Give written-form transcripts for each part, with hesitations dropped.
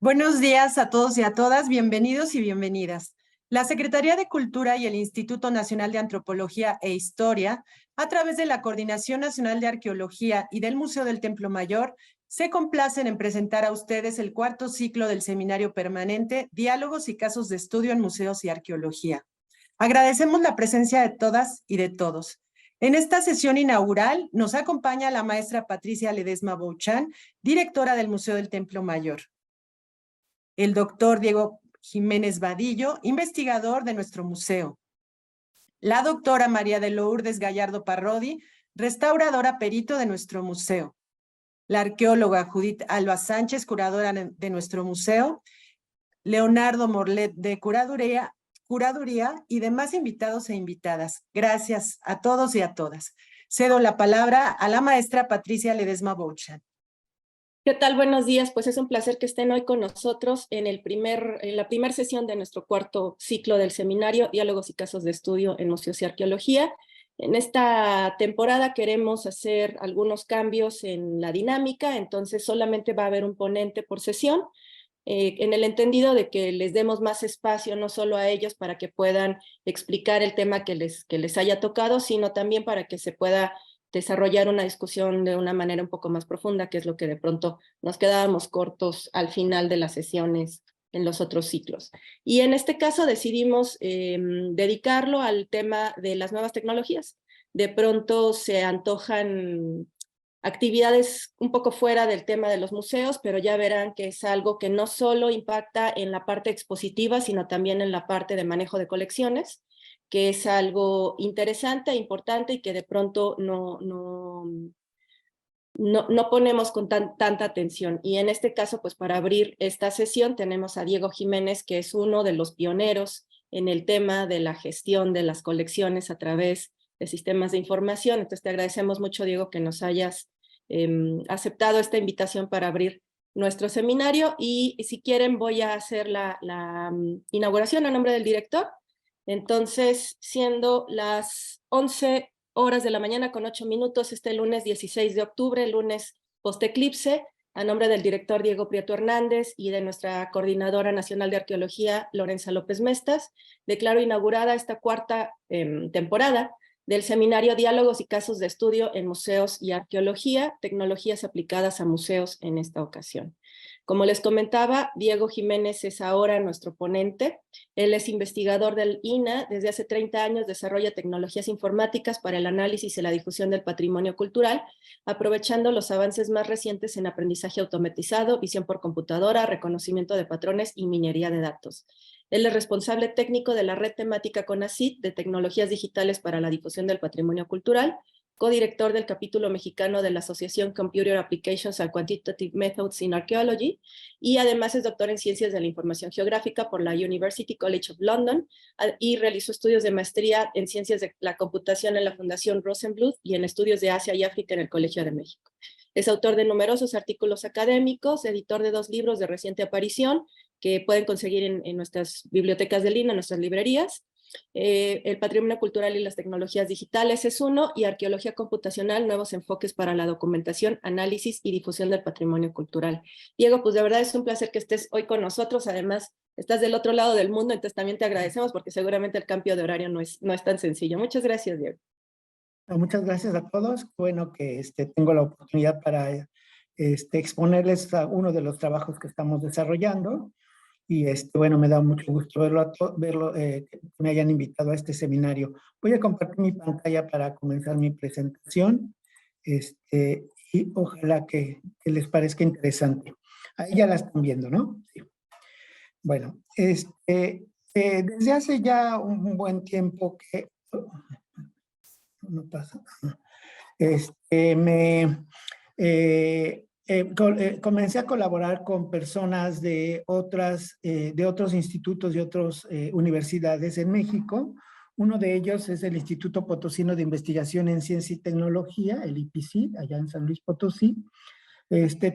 Buenos días a todos y a todas, bienvenidos y bienvenidas. La Secretaría de Cultura y el Instituto Nacional de Antropología e Historia, a través de la Coordinación Nacional de Arqueología y del Museo del Templo Mayor, se complacen en presentar a ustedes el cuarto ciclo del Seminario Permanente Diálogos y Casos de Estudio en Museos y Arqueología. Agradecemos la presencia de todas y de todos. En esta sesión inaugural nos acompaña la maestra Patricia Ledesma Bouchan, directora del Museo del Templo Mayor. El doctor Diego Jiménez Vadillo, investigador de nuestro museo. La doctora María de Lourdes Gallardo Parrodi, restauradora perito de nuestro museo. La arqueóloga Judith Alba Sánchez, curadora de nuestro museo. Leonardo Morlet, de curaduría y demás invitados e invitadas. Gracias a todos y a todas. Cedo la palabra a la maestra Patricia Ledesma Bouchan. ¿Qué tal? Buenos días. Pues es un placer que estén hoy con nosotros en la primera sesión de nuestro cuarto ciclo del seminario Diálogos y Casos de Estudio en Museos y Arqueología. En esta temporada queremos hacer algunos cambios en la dinámica, entonces solamente va a haber un ponente por sesión, en el entendido de que les demos más espacio no solo a ellos para que puedan explicar el tema que les haya tocado, sino también para que se pueda desarrollar una discusión de una manera un poco más profunda, que es lo que de pronto nos quedábamos cortos al final de las sesiones en los otros ciclos. Y en este caso decidimos dedicarlo al tema de las nuevas tecnologías. De pronto se antojan actividades un poco fuera del tema de los museos, pero ya verán que es algo que no solo impacta en la parte expositiva, sino también en la parte de manejo de colecciones, que es algo interesante, importante y que de pronto no ponemos con tanta atención. Y en este caso, pues para abrir esta sesión tenemos a Diego Jiménez, que es uno de los pioneros en el tema de la gestión de las colecciones a través de sistemas de información. Entonces te agradecemos mucho, Diego, que nos hayas aceptado esta invitación para abrir nuestro seminario. Y si quieren voy a hacer la inauguración a nombre del director. Entonces, siendo las 11 horas de la mañana con 8 minutos, este lunes 16 de octubre, lunes post-eclipse, a nombre del director Diego Prieto Hernández y de nuestra coordinadora nacional de arqueología, Lorenza López Mestas, declaro inaugurada esta cuarta temporada del seminario Diálogos y Casos de Estudio en Museos y Arqueología, tecnologías aplicadas a museos en esta ocasión. Como les comentaba, Diego Jiménez es ahora nuestro ponente. Él es investigador del INAH, desde hace 30 años desarrolla tecnologías informáticas para el análisis y la difusión del patrimonio cultural, aprovechando los avances más recientes en aprendizaje automatizado, visión por computadora, reconocimiento de patrones y minería de datos. Él es responsable técnico de la red temática CONACYT de tecnologías digitales para la difusión del patrimonio cultural, codirector del capítulo mexicano de la Asociación Computer Applications and Quantitative Methods in Archaeology, y además es doctor en Ciencias de la Información Geográfica por la University College of London, y realizó estudios de maestría en Ciencias de la Computación en la Fundación Rosenbluth y en Estudios de Asia y África en el Colegio de México. Es autor de numerosos artículos académicos, editor de 2 libros de reciente aparición, que pueden conseguir en nuestras bibliotecas del INAH, en nuestras librerías. El patrimonio cultural y las tecnologías digitales es uno, y arqueología computacional, nuevos enfoques para la documentación, análisis y difusión del patrimonio cultural. Diego, pues de verdad es un placer que estés hoy con nosotros. Además, estás del otro lado del mundo, entonces también te agradecemos porque seguramente el cambio de horario no es tan sencillo. Muchas gracias, Diego. Muchas gracias a todos. Bueno que tengo la oportunidad para exponerles a uno de los trabajos que estamos desarrollando. Y bueno, me da mucho gusto que me hayan invitado a este seminario. Voy a compartir mi pantalla para comenzar mi presentación. Y ojalá que les parezca interesante. Ahí ya la están viendo, ¿no? Sí. Bueno, desde hace ya un buen tiempo que... no pasa. Comencé a colaborar con personas de otros institutos y otras universidades en México. Uno de ellos es el Instituto Potosino de Investigación en Ciencia y Tecnología, el IPC, allá en San Luis Potosí.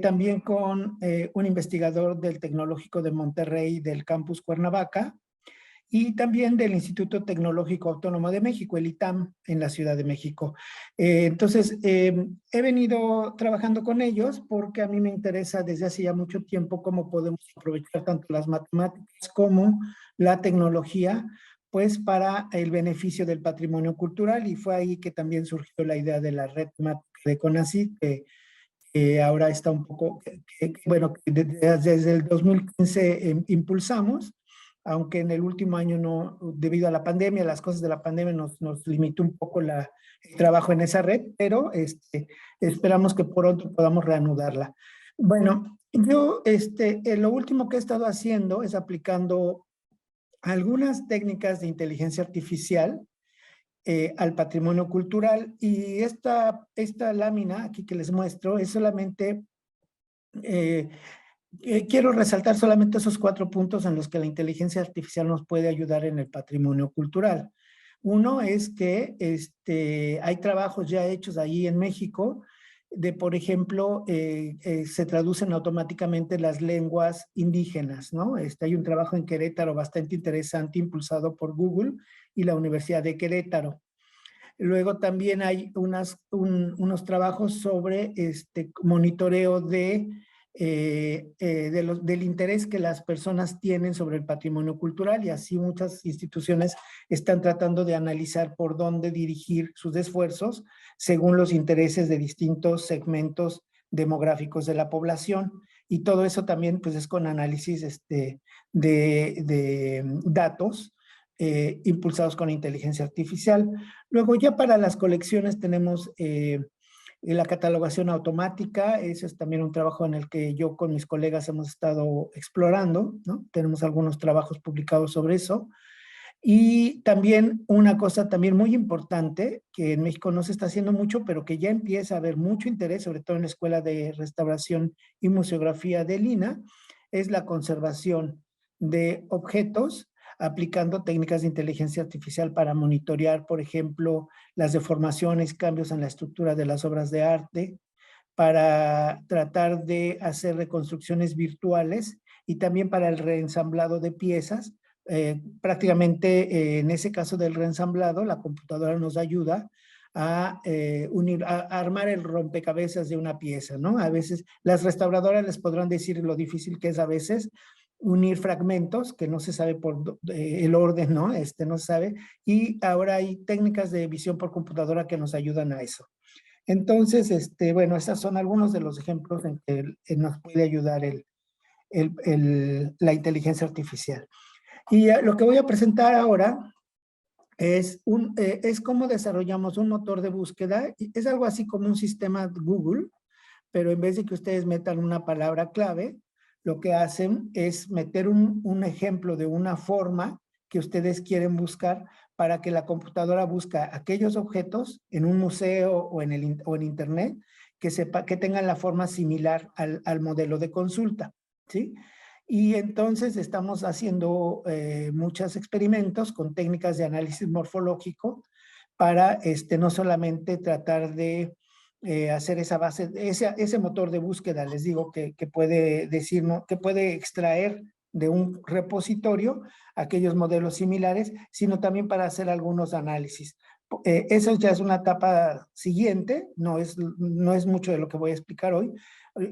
También con un investigador del Tecnológico de Monterrey del campus Cuernavaca, y también del Instituto Tecnológico Autónomo de México, el ITAM, en la Ciudad de México. Entonces, he venido trabajando con ellos porque a mí me interesa desde hace ya mucho tiempo cómo podemos aprovechar tanto las matemáticas como la tecnología, pues para el beneficio del patrimonio cultural, y fue ahí que también surgió la idea de la red temática de CONACYT, que ahora está un poco, bueno, desde el 2015 impulsamos, aunque en el último año no, debido a la pandemia, las cosas de la pandemia nos limitó un poco el trabajo en esa red, pero esperamos que pronto podamos reanudarla. Bueno, yo lo último que he estado haciendo es aplicando algunas técnicas de inteligencia artificial al patrimonio cultural, y esta lámina aquí que les muestro es solamente, quiero resaltar solamente esos 4 puntos en los que la inteligencia artificial nos puede ayudar en el patrimonio cultural. Uno es que hay trabajos ya hechos ahí en México de, por ejemplo, se traducen automáticamente las lenguas indígenas, ¿no? Hay un trabajo en Querétaro bastante interesante impulsado por Google y la Universidad de Querétaro. Luego también hay unos trabajos sobre monitoreo del interés que las personas tienen sobre el patrimonio cultural, y así muchas instituciones están tratando de analizar por dónde dirigir sus esfuerzos según los intereses de distintos segmentos demográficos de la población. Y todo eso también pues es con análisis de datos impulsados con inteligencia artificial. Luego ya para las colecciones tenemos la catalogación automática. Ese es también un trabajo en el que yo con mis colegas hemos estado explorando, ¿no? Tenemos algunos trabajos publicados sobre eso. Y también una cosa también muy importante, que en México no se está haciendo mucho, pero que ya empieza a haber mucho interés, sobre todo en la Escuela de Restauración y Museografía de Lina, es la conservación de objetos, aplicando técnicas de inteligencia artificial para monitorear, por ejemplo, las deformaciones, cambios en la estructura de las obras de arte, para tratar de hacer reconstrucciones virtuales y también para el reensamblado de piezas. Prácticamente en ese caso del reensamblado, la computadora nos ayuda a armar el rompecabezas de una pieza, ¿no? A veces las restauradoras les podrán decir lo difícil que es a veces unir fragmentos que no se sabe por el orden, ¿no? No se sabe, y ahora hay técnicas de visión por computadora que nos ayudan a eso. Entonces, bueno, esos son algunos de los ejemplos en que nos puede ayudar la inteligencia artificial. Y lo que voy a presentar ahora es cómo desarrollamos un motor de búsqueda. Es algo así como un sistema Google, pero en vez de que ustedes metan una palabra clave, lo que hacen es meter un ejemplo de una forma que ustedes quieren buscar para que la computadora busque aquellos objetos en un museo o en internet que tengan la forma similar al modelo de consulta, ¿sí? Y entonces estamos haciendo muchos experimentos con técnicas de análisis morfológico para no solamente tratar de hacer esa base, ese motor de búsqueda, les digo, que puede decirnos, que puede extraer de un repositorio aquellos modelos similares, sino también para hacer algunos análisis. Eso ya es una etapa siguiente, no es mucho de lo que voy a explicar hoy.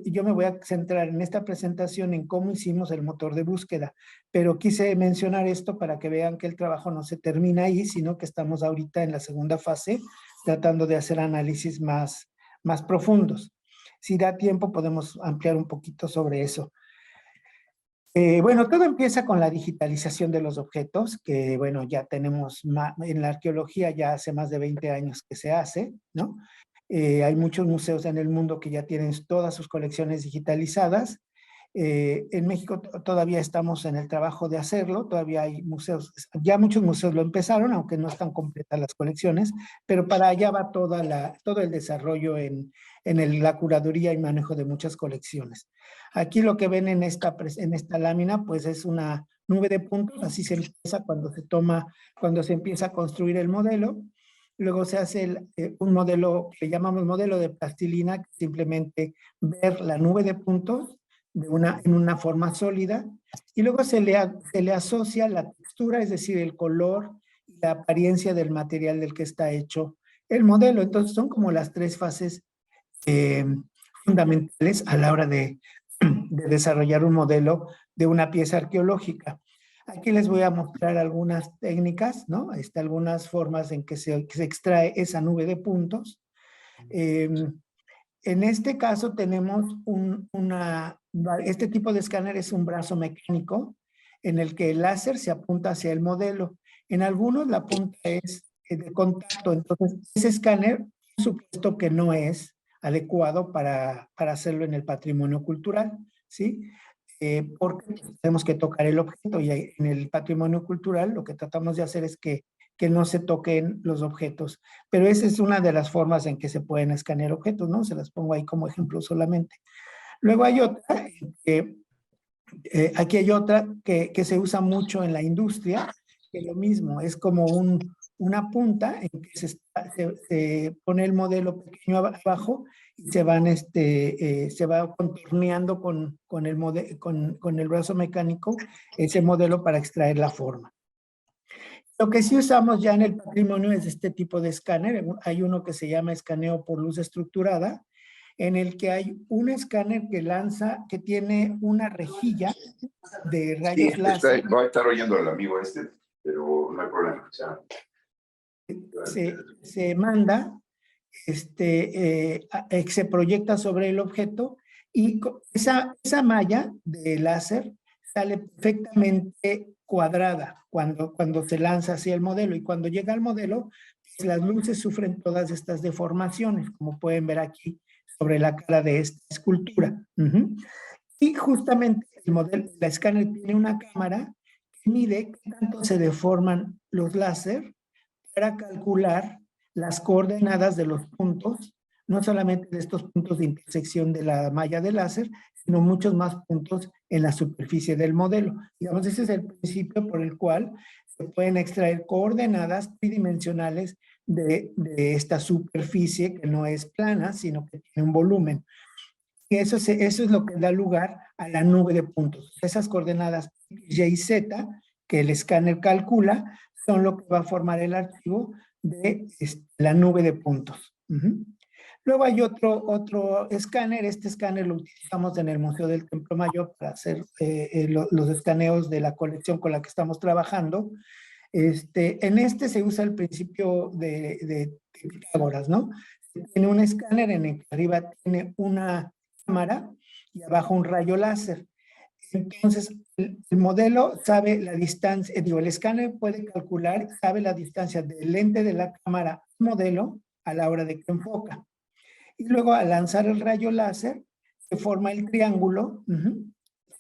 Yo me voy a centrar en esta presentación en cómo hicimos el motor de búsqueda, pero quise mencionar esto para que vean que el trabajo no se termina ahí, sino que estamos ahorita en la segunda fase, tratando de hacer análisis más profundos. Si da tiempo, podemos ampliar un poquito sobre eso. Bueno, todo empieza con la digitalización de los objetos, que bueno, ya tenemos en la arqueología ya hace más de 20 años que se hace, ¿no? Hay muchos museos en el mundo que ya tienen todas sus colecciones digitalizadas. En México todavía estamos en el trabajo de hacerlo, todavía hay museos, ya muchos museos lo empezaron, aunque no están completas las colecciones, pero para allá va todo el desarrollo en la curaduría y manejo de muchas colecciones. Aquí lo que ven en esta lámina, pues es una nube de puntos, así se empieza cuando se empieza a construir el modelo. Luego se hace un modelo que llamamos modelo de plastilina, que simplemente ver la nube de puntos en una forma sólida, y luego se le asocia la textura, es decir, el color y la apariencia del material del que está hecho el modelo. Entonces son como las tres fases fundamentales a la hora de desarrollar un modelo de una pieza arqueológica. Aquí les voy a mostrar algunas técnicas, ¿no? Algunas formas en que se extrae esa nube de puntos. En este caso tenemos este tipo de escáner es un brazo mecánico en el que el láser se apunta hacia el modelo. En algunos la punta es de contacto, entonces ese escáner, por supuesto que no es adecuado para hacerlo en el patrimonio cultural, ¿sí? Porque tenemos que tocar el objeto y en el patrimonio cultural lo que tratamos de hacer es que no se toquen los objetos. Pero esa es una de las formas en que se pueden escanear objetos, ¿no? Se las pongo ahí como ejemplo solamente. Luego hay otra, aquí hay otra que se usa mucho en la industria, que lo mismo, es como una punta en que se pone el modelo pequeño abajo y se va contorneando con el brazo mecánico ese modelo para extraer la forma. Lo que sí usamos ya en el patrimonio es este tipo de escáner. Hay uno que se llama escaneo por luz estructurada, en el que hay un escáner que tiene una rejilla de rayos láser. Va a estar oyendo al amigo pero no hay problema. Se manda, se proyecta sobre el objeto y esa malla de láser sale perfectamente cuadrada cuando se lanza hacia el modelo, y cuando llega al modelo, pues las luces sufren todas estas deformaciones, como pueden ver aquí sobre la cara de esta escultura. Y justamente la escáner tiene una cámara que mide qué tanto se deforman los láser para calcular las coordenadas de los puntos, no solamente de estos puntos de intersección de la malla de láser, sino muchos más puntos en la superficie del modelo. Digamos, ese es el principio por el cual se pueden extraer coordenadas tridimensionales de esta superficie que no es plana, sino que tiene un volumen. Y eso es lo que da lugar a la nube de puntos. Esas coordenadas Y y Z que el escáner calcula son lo que va a formar el archivo de la nube de puntos. Luego hay otro escáner. Este escáner lo utilizamos en el Museo del Templo Mayor para hacer los escaneos de la colección con la que estamos trabajando. En se usa el principio de Pitágoras, ¿no? Tiene un escáner en el que arriba tiene una cámara y abajo un rayo láser. Entonces, el modelo sabe la distancia, el escáner puede calcular, sabe la distancia del lente de la cámara al modelo a la hora de que enfoca. Y luego, al lanzar el rayo láser, se forma el triángulo.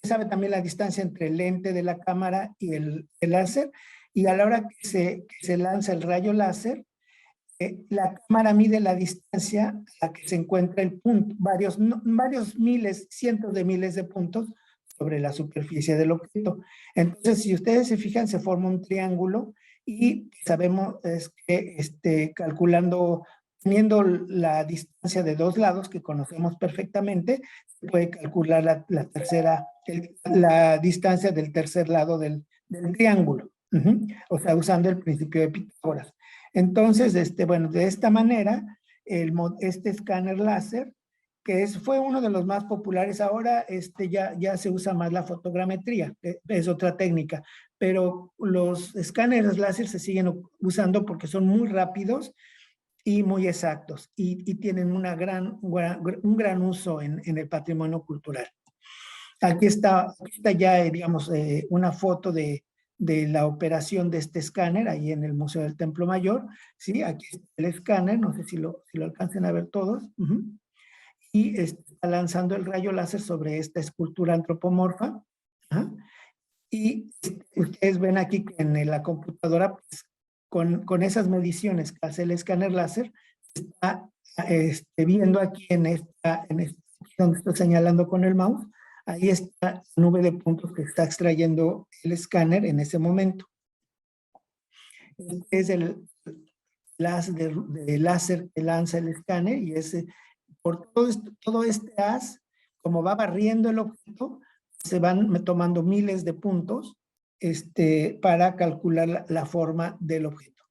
Sabe también la distancia entre el lente de la cámara y el láser. Y a la hora que se lanza el rayo láser, la cámara mide la distancia a la que se encuentra el punto, varios miles, cientos de miles de puntos sobre la superficie del objeto. Entonces, si ustedes se fijan, se forma un triángulo y sabemos que teniendo la distancia de dos lados que conocemos perfectamente, se puede calcular la distancia del tercer lado del triángulo. O sea, usando el principio de Pitágoras. Entonces, bueno, de esta manera, este escáner láser, que fue uno de los más populares, ahora ya se usa más la fotogrametría, es otra técnica, pero los escáneres láser se siguen usando porque son muy rápidos y muy exactos, y tienen un gran uso en el patrimonio cultural. Aquí está ya, digamos, una foto de la operación de este escáner ahí en el Museo del Templo Mayor. ¿Sí? Aquí está el escáner, no sé si lo alcancen a ver todos. Y está lanzando el rayo láser sobre esta escultura antropomorfa. Y ustedes ven aquí que en la computadora, pues, con esas mediciones que hace el escáner láser, está viendo aquí donde estoy señalando con el mouse, ahí está la nube de puntos que está extrayendo el escáner en ese momento. Este es el láser que lanza el escáner, y por todo este haz, como va barriendo el objeto, se van tomando miles de puntos para calcular la forma del objeto.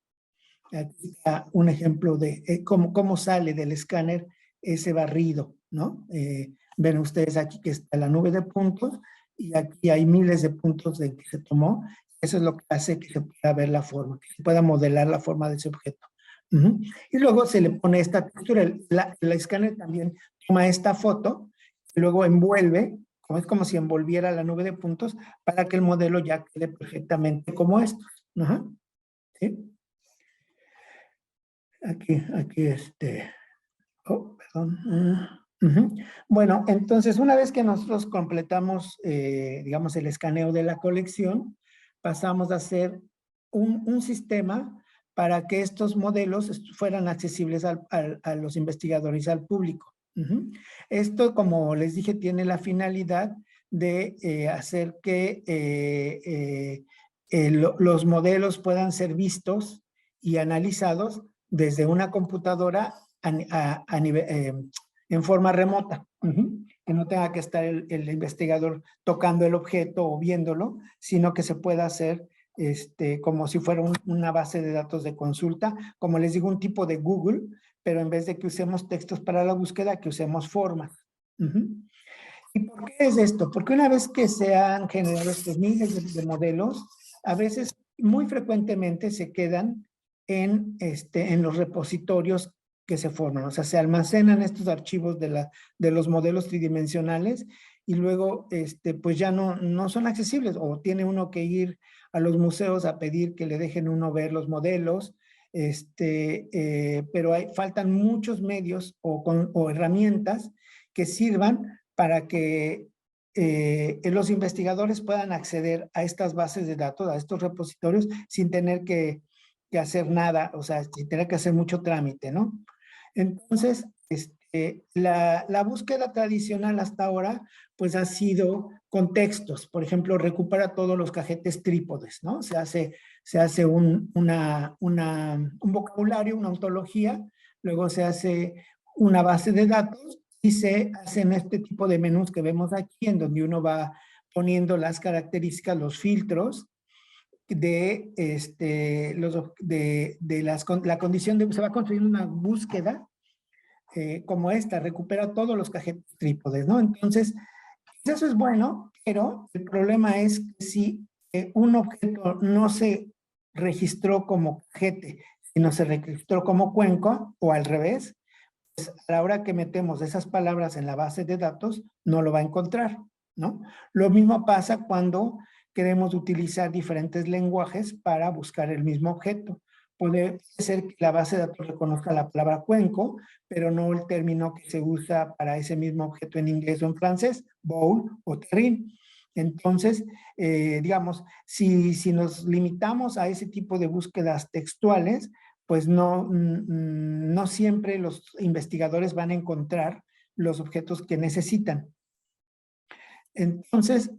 Aquí está un ejemplo de cómo sale del escáner ese barrido, ¿no? Ven ustedes aquí que está la nube de puntos y aquí hay miles de puntos de que se tomó. Eso es lo que hace que se pueda ver la forma, que se pueda modelar la forma de ese objeto. Y luego se le pone esta textura. El escáner también toma esta foto y luego envuelve, es como si envolviera la nube de puntos para que el modelo ya quede perfectamente como estos. ¿Sí? Aquí, oh, perdón. Bueno, entonces una vez que nosotros completamos, digamos, el escaneo de la colección, pasamos a hacer un sistema para que estos modelos fueran accesibles a los investigadores y al público. Esto, como les dije, tiene la finalidad de hacer que los modelos puedan ser vistos y analizados desde una computadora en forma remota, que no tenga que estar el investigador tocando el objeto o viéndolo, sino que se pueda hacer como si fuera una base de datos de consulta, como les digo, un tipo de Google, pero en vez de que usemos textos para la búsqueda, que usemos formas. ¿Y por qué es esto? Porque una vez que se han generado estos miles de modelos, a veces, muy frecuentemente, se quedan en los repositorios que se forman. O sea, se almacenan estos archivos de los modelos tridimensionales y luego, pues ya no son accesibles, o tiene uno que ir a los museos a pedir que le dejen uno ver los modelos, pero faltan muchos medios o herramientas que sirvan para que los investigadores puedan acceder a estas bases de datos, a estos repositorios, sin tener que hacer nada, o sea, sin tener que hacer mucho trámite, ¿no? Entonces, la búsqueda tradicional hasta ahora, pues ha sido con textos. Por ejemplo, recupera todos los cajetes trípodes, ¿no? Se hace un vocabulario, una ontología, luego se hace una base de datos y se hacen este tipo de menús que vemos aquí, en donde uno va poniendo las características, los filtros de la condición se va construyendo una búsqueda como esta, recupera todos los cajetes trípodes, ¿no? Entonces, eso es bueno, pero el problema es que si un objeto no se registró como cajete, sino se registró como cuenco, o al revés, pues a la hora que metemos esas palabras en la base de datos, no lo va a encontrar, ¿no? Lo mismo pasa cuando queremos utilizar diferentes lenguajes para buscar el mismo objeto. Puede ser que la base de datos reconozca la palabra cuenco, pero no el término que se usa para ese mismo objeto en inglés o en francés, bowl o terrine. Entonces, digamos, si nos limitamos a ese tipo de búsquedas textuales, pues no siempre los investigadores van a encontrar los objetos que necesitan. Entonces,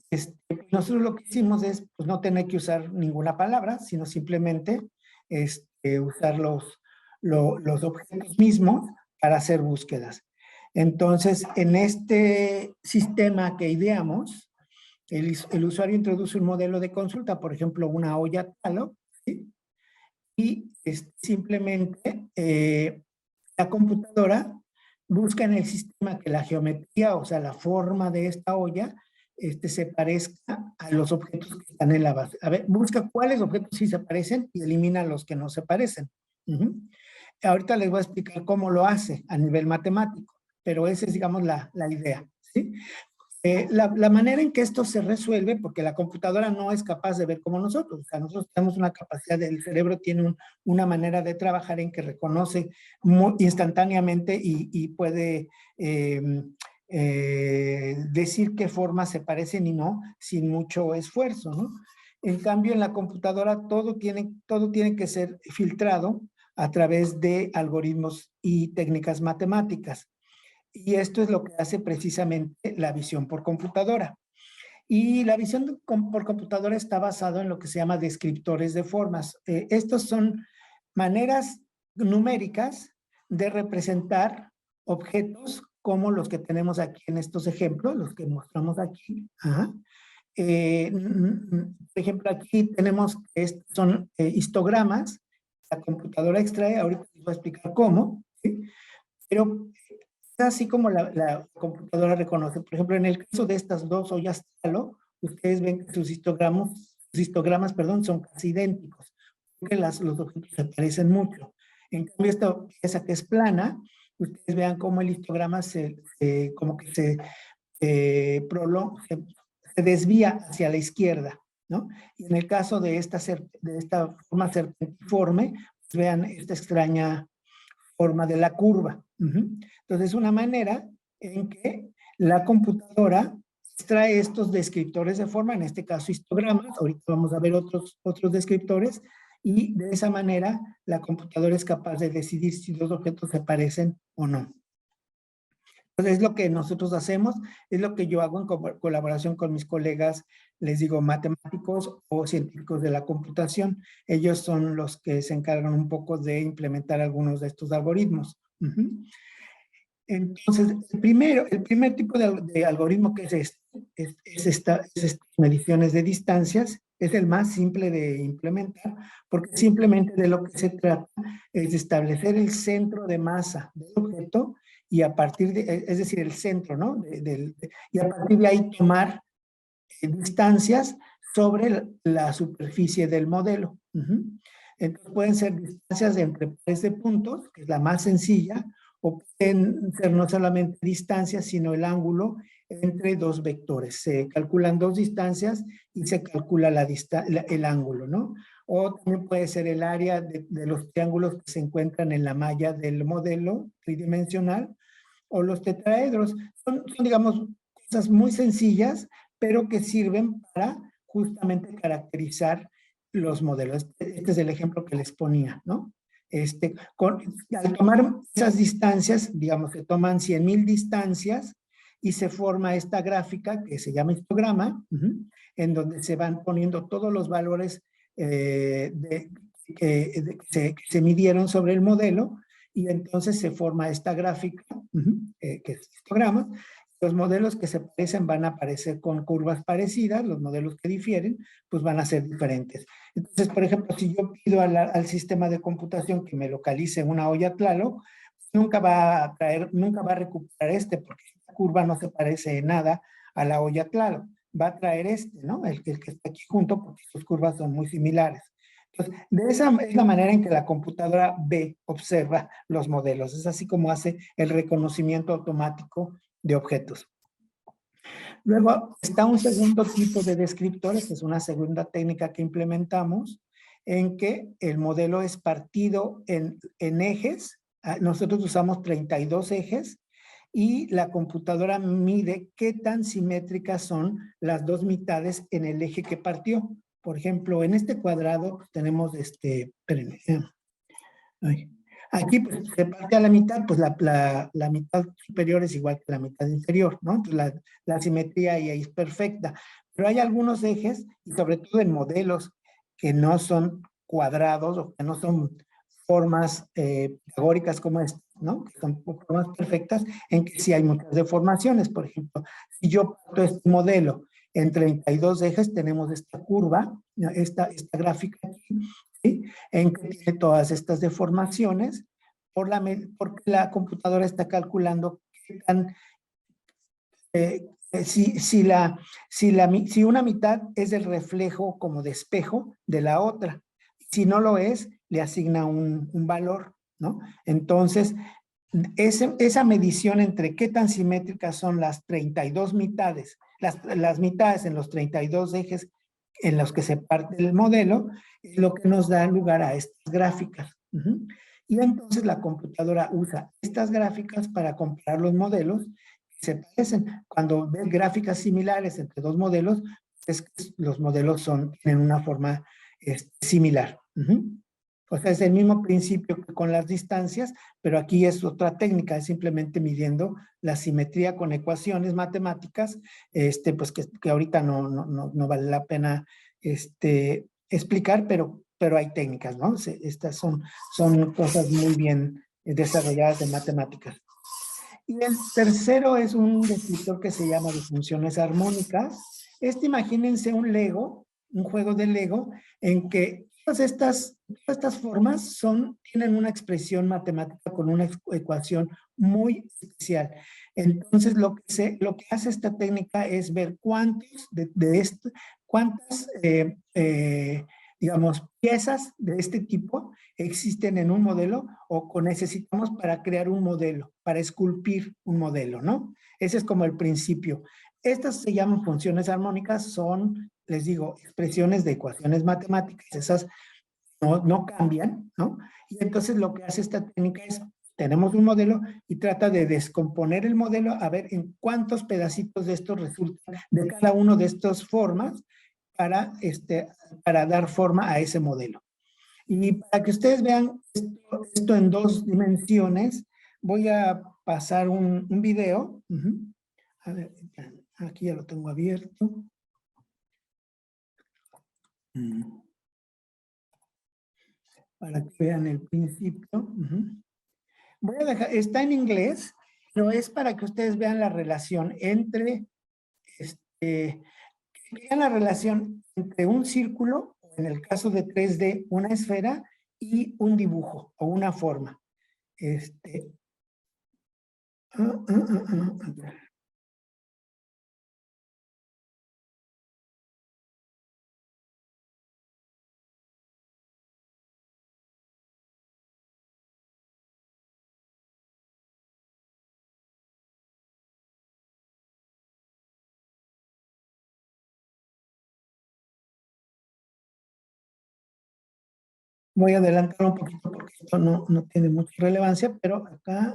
nosotros lo que hicimos es pues, no tener que usar ninguna palabra, sino simplemente usar los objetos mismos para hacer búsquedas. Entonces, en este sistema que ideamos, el usuario introduce un modelo de consulta, por ejemplo, una olla Talo, ¿sí? Y simplemente la computadora busca en el sistema que la geometría, o sea, la forma de esta olla, se parezca a los objetos que están en la base. A ver, busca cuáles objetos sí se parecen y elimina los que no se parecen. Ahorita les voy a explicar cómo lo hace a nivel matemático, pero esa es, digamos, la idea, ¿sí? La manera en que esto se resuelve, porque la computadora no es capaz de ver como nosotros, o sea, nosotros tenemos una capacidad, el cerebro tiene una manera de trabajar en que reconoce instantáneamente y puede decir qué formas se parecen y no, sin mucho esfuerzo, ¿no? En cambio, en la computadora todo tiene que ser filtrado a través de algoritmos y técnicas matemáticas. Y esto es lo que hace precisamente la visión por computadora. Y la visión por computadora está basada en lo que se llama descriptores de formas. Estos son maneras numéricas de representar objetos como los que tenemos aquí en estos ejemplos, los que mostramos aquí. por ejemplo, aquí tenemos, son histogramas, la computadora extrae, ahorita les voy a explicar cómo, ¿sí? Pero así como la computadora reconoce. Por ejemplo, en el caso de estas dos ollas Talo, ustedes ven que sus histogramas, perdón, son casi idénticos, porque los objetos se parecen mucho. En cambio, esta pieza que es plana, ustedes vean cómo el histograma como que se prolonga, se desvía hacia la izquierda, ¿no? Y en el caso de esta forma serpentiforme, pues vean esta extraña forma de la curva. Entonces, una manera en que la computadora extrae estos descriptores de forma, en este caso histogramas, ahorita vamos a ver otros descriptores, y de esa manera la computadora es capaz de decidir si los objetos se parecen o no. Entonces, es lo que nosotros hacemos, es lo que yo hago en colaboración con mis colegas, les digo, matemáticos o científicos de la computación. Ellos son los que se encargan un poco de implementar algunos de estos algoritmos. Entonces, el primer tipo de algoritmo que es estas mediciones de distancias, es el más simple de implementar, porque simplemente de lo que se trata es de establecer el centro de masa del objeto y a partir de, es decir, el centro, ¿no? Y a partir de ahí tomar distancias sobre la superficie del modelo. Entonces pueden ser distancias entre pares de puntos, que es la más sencilla, o pueden ser no solamente distancias, sino el ángulo entre dos vectores. Se calculan dos distancias y se calcula el ángulo, ¿no? O también puede ser el área de los triángulos que se encuentran en la malla del modelo tridimensional, o los tetraedros. Son, digamos, cosas muy sencillas, pero que sirven para justamente caracterizar los modelos. Este es el ejemplo que les ponía, ¿no? Al tomar esas distancias, digamos, se toman 100,000 distancias y se forma esta gráfica que se llama histograma, en donde se van poniendo todos los valores que se midieron sobre el modelo, y entonces se forma esta gráfica, que es histograma. Los modelos que se parecen van a aparecer con curvas parecidas, los modelos que difieren, pues van a ser diferentes. Entonces, por ejemplo, si yo pido al sistema de computación que me localice una olla Tlaloc, nunca va a recuperar porque esta curva no se parece en nada a la olla Tlaloc. Va a traer ¿no? El que está aquí junto, porque sus curvas son muy similares. Entonces, esa es la manera en que la computadora observa los modelos. Es así como hace el reconocimiento automático de objetos. Luego está un segundo tipo de descriptores, que es una segunda técnica que implementamos, en que el modelo es partido en ejes. Nosotros usamos 32 ejes y la computadora mide qué tan simétricas son las dos mitades en el eje que partió. Por ejemplo, en este cuadrado tenemos espérenme. Aquí pues, se parte a la mitad, pues la mitad superior es igual que la mitad inferior, ¿no? Entonces la simetría ahí es perfecta. Pero hay algunos ejes, y sobre todo en modelos que no son cuadrados o que no son formas pitagóricas como esta, ¿no? Que son formas perfectas, en que sí hay muchas deformaciones. Por ejemplo, si yo parto este modelo en 32 ejes, tenemos esta curva, esta gráfica aquí, ¿sí? En que tiene todas estas deformaciones, porque la computadora está calculando qué tan, si una mitad es el reflejo como de espejo de la otra. Si no lo es, le asigna un valor, ¿no? Entonces, esa medición entre qué tan simétricas son las 32 mitades, las mitades en los 32 ejes en los que se parte el modelo, es lo que nos da lugar a estas gráficas. Y entonces la computadora usa estas gráficas para comparar los modelos que se parecen. Cuando ves gráficas similares entre dos modelos, es que los modelos tienen una forma similar. O sea, es el mismo principio que con las distancias, pero aquí es otra técnica, es simplemente midiendo la simetría con ecuaciones matemáticas, pues que ahorita no vale la pena explicar, pero hay técnicas, ¿no? Estas son cosas muy bien desarrolladas en matemáticas. Y el tercero es un descriptor que se llama de funciones armónicas, Imagínense un Lego, un juego de Lego, en que todas estas formas tienen una expresión matemática con una ecuación muy especial. Entonces, lo que hace esta técnica es ver cuántas digamos, piezas de este tipo existen en un modelo o necesitamos para crear un modelo, para esculpir un modelo, ¿no? Ese es como el principio. Estas se llaman funciones armónicas, son, les digo, expresiones de ecuaciones matemáticas, esas no cambian, ¿no? Y entonces lo que hace esta técnica es, tenemos un modelo y trata de descomponer el modelo a ver en cuántos pedacitos de estos resultan de cada uno de estas formas para dar forma a ese modelo. Y para que ustedes vean esto en 2 dimensiones, voy a pasar un video. A ver, aquí ya lo tengo abierto. Para que vean el principio. Voy a dejar, está en inglés, pero es para que ustedes vean la relación entre, vean la relación entre un círculo, en el caso de 3D, una esfera y un dibujo o una forma. A ver. Voy a adelantar un poquito porque esto no tiene mucha relevancia, pero acá...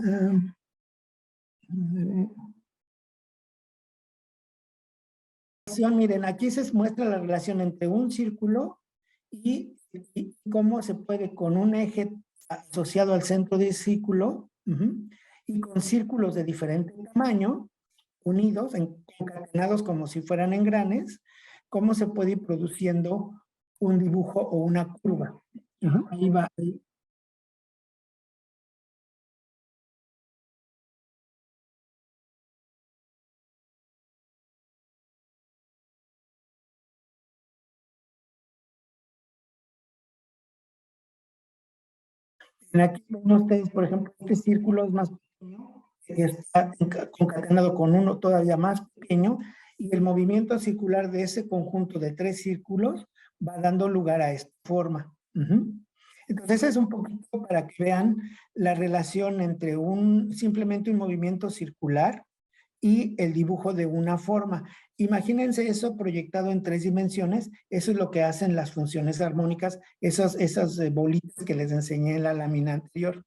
miren, aquí se muestra la relación entre un círculo y cómo se puede con un eje asociado al centro del círculo y con círculos de diferente tamaño, unidos, concatenados como si fueran engranes, cómo se puede ir produciendo un dibujo o una curva. Ahí va. Aquí ven ustedes, por ejemplo, este círculo es más pequeño, que está concatenado con uno todavía más pequeño, y el movimiento circular de ese conjunto de 3 círculos va dando lugar a esta forma. Entonces es un poquito para que vean la relación entre simplemente un movimiento circular y el dibujo de una forma. Imagínense eso proyectado en 3 dimensiones, eso es lo que hacen las funciones armónicas, esas bolitas que les enseñé en la lámina anterior.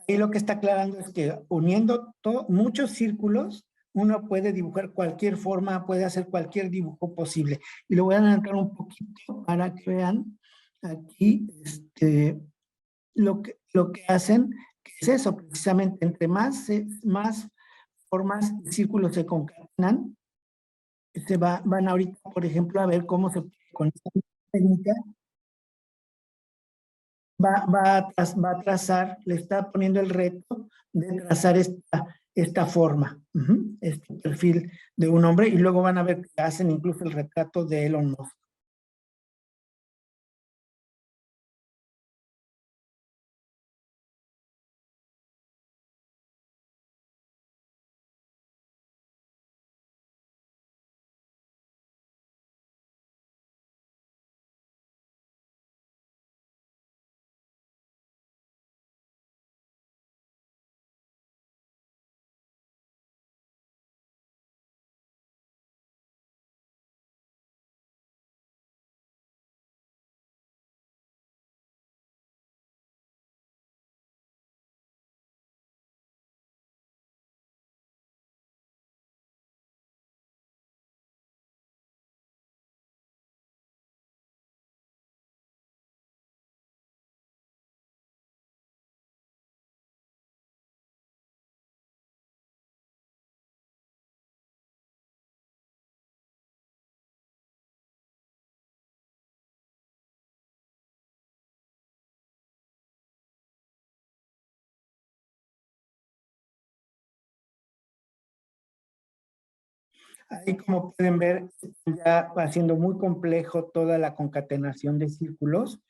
Y lo que está aclarando es que uniendo muchos círculos, uno puede dibujar cualquier forma, puede hacer cualquier dibujo posible. Y lo voy a adelantar un poquito para que vean aquí lo que hacen, que es eso, precisamente, entre más formas y círculos se concatenan, van ahorita, por ejemplo, a ver cómo se con esta técnica va a trazar, le está poniendo el reto de trazar esta forma, este perfil de un hombre, y luego van a ver que hacen incluso el retrato de Elon Musk. Ahí, como pueden ver, ya va siendo muy complejo toda la concatenación de círculos.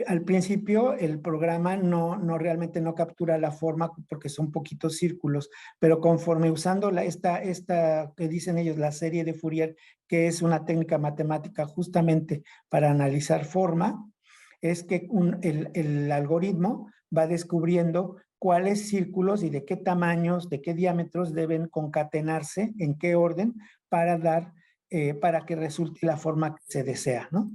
Al principio el programa realmente no captura la forma porque son poquitos círculos, pero conforme usando esta que dicen ellos, la serie de Fourier, que es una técnica matemática justamente para analizar forma, es que el algoritmo va descubriendo cuáles círculos y de qué tamaños, de qué diámetros deben concatenarse, en qué orden, para que resulte la forma que se desea, ¿no?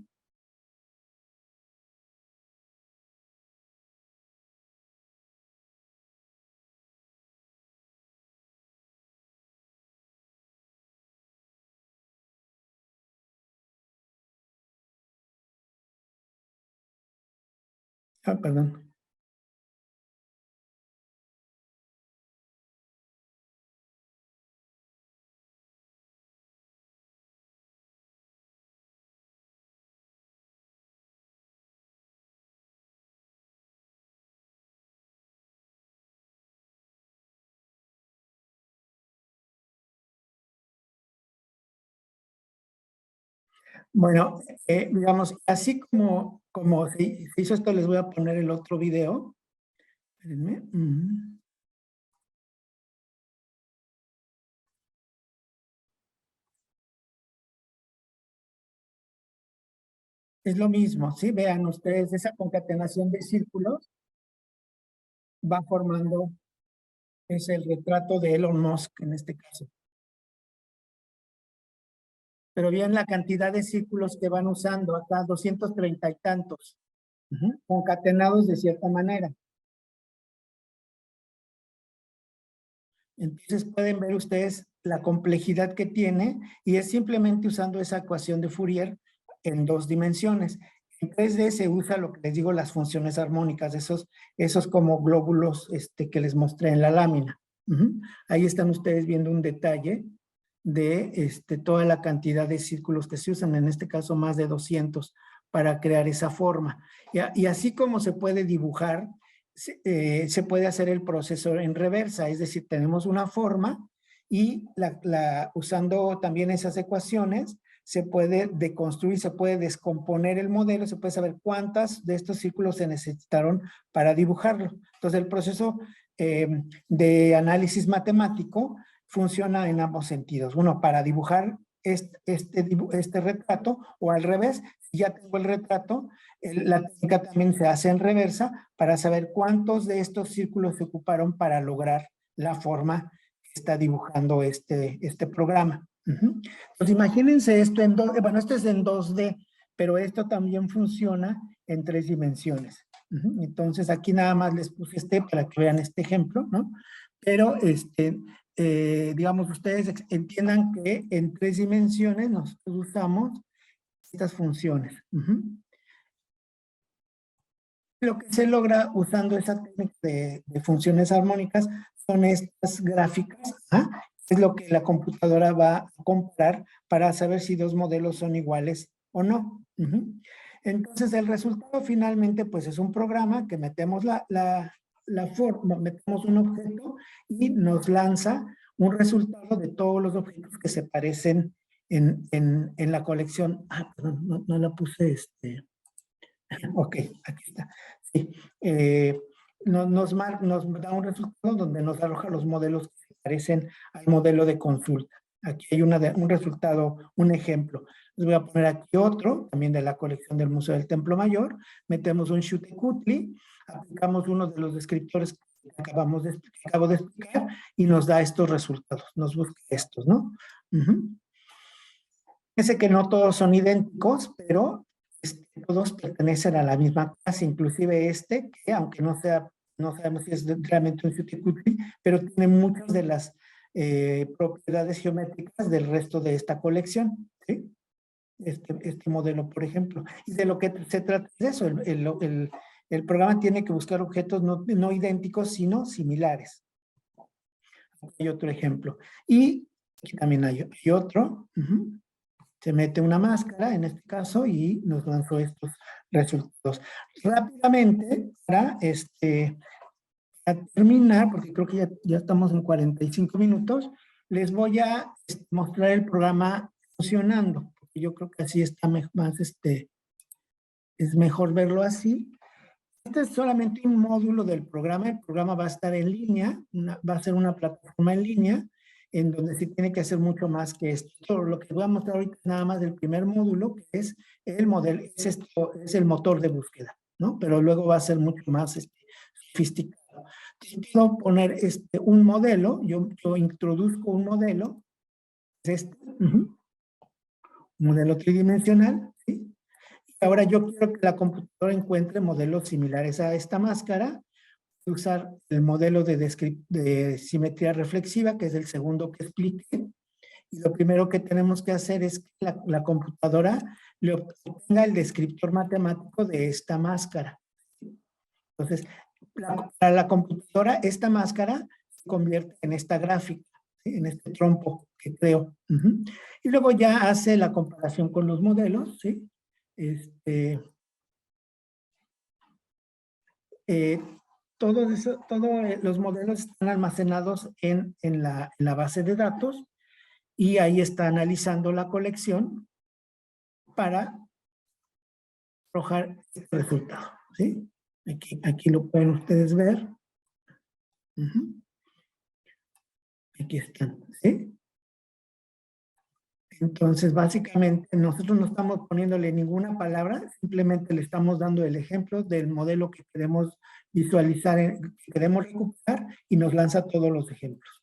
Ah, perdón. Bueno, digamos, así como se hizo esto, les voy a poner el otro video. Espérenme. Es lo mismo, ¿sí? Vean ustedes, esa concatenación de círculos va formando, es el retrato de Elon Musk en este caso. Pero bien la cantidad de círculos que van usando, acá 230 y tantos, concatenados de cierta manera. Entonces pueden ver ustedes la complejidad que tiene y es simplemente usando esa ecuación de Fourier en 2 dimensiones. En 3D se usa lo que les digo, las funciones armónicas, esos como glóbulos que les mostré en la lámina. Ahí están ustedes viendo un detalle de toda la cantidad de círculos que se usan, en este caso más de 200 para crear esa forma. Y así como se puede dibujar, se puede hacer el proceso en reversa, es decir, tenemos una forma y usando también esas ecuaciones se puede deconstruir, se puede descomponer el modelo, se puede saber cuántas de estos círculos se necesitaron para dibujarlo. Entonces el proceso de análisis matemático funciona en ambos sentidos. Uno, para dibujar este retrato, o al revés, si ya tengo el retrato, la técnica también se hace en reversa para saber cuántos de estos círculos se ocuparon para lograr la forma que está dibujando este programa. Pues imagínense esto bueno, esto es en 2D, pero esto también funciona en 3 dimensiones. Entonces aquí nada más les puse para que vean este ejemplo, ¿no? Pero digamos, ustedes entiendan que en 3 dimensiones nosotros usamos estas funciones. Lo que se logra usando esa técnica de funciones armónicas son estas gráficas, es lo que la computadora va a comparar para saber si 2 modelos son iguales o no. Entonces el resultado finalmente pues es un programa que metemos la forma, metemos un objeto y nos lanza un resultado de todos los objetos que se parecen en la colección. Perdón, no la puse Ok, aquí está. Sí. Nos da un resultado donde nos arroja los modelos que se parecen al modelo de consulta. Aquí hay un resultado, un ejemplo. Les voy a poner aquí otro, también de la colección del Museo del Templo Mayor. Metemos un Schutte-Cutli, aplicamos uno de los descriptores que acabo de explicar y nos da estos resultados. Nos busca estos, ¿no? Fíjense que no todos son idénticos, pero todos pertenecen a la misma clase, inclusive que aunque no sabemos si es realmente un Schutte-Cutli, pero tiene muchas de las propiedades geométricas del resto de esta colección, ¿sí? Este modelo, por ejemplo. Y de lo que se trata es eso, el programa tiene que buscar objetos no idénticos, sino similares. Aquí hay otro ejemplo. Y aquí también hay otro. Se mete una máscara, en este caso, y nos lanzó estos resultados. Rápidamente, para terminar, porque creo que ya estamos en 45 minutos, les voy a mostrar el programa funcionando, porque yo creo que así está más, es mejor verlo así. Este es solamente un módulo del programa. El programa va a estar en línea, va a ser una plataforma en línea, en donde se tiene que hacer mucho más que esto. Todo lo que voy a mostrar ahorita es nada más del primer módulo, que es el modelo, es el motor de búsqueda, ¿no? Pero luego va a ser mucho más sofisticado. Quiero poner un modelo, yo introduzco un modelo, es este, un modelo tridimensional, ¿sí? Ahora yo quiero que la computadora encuentre modelos similares a esta máscara. Voy a usar el modelo de simetría reflexiva, que es el segundo que expliqué. Y lo primero que tenemos que hacer es que la computadora le obtenga el descriptor matemático de esta máscara. Entonces, para la computadora, esta máscara se convierte en esta gráfica, ¿sí? En este trompo que creo. Y luego ya hace la comparación con los modelos, ¿sí? Todos los modelos están almacenados en la base de datos y ahí está analizando la colección para arrojar el resultado, ¿sí? Aquí lo pueden ustedes ver. Aquí están, ¿sí? Entonces, básicamente, nosotros no estamos poniéndole ninguna palabra, simplemente le estamos dando el ejemplo del modelo que queremos visualizar, que queremos recuperar, y nos lanza todos los ejemplos.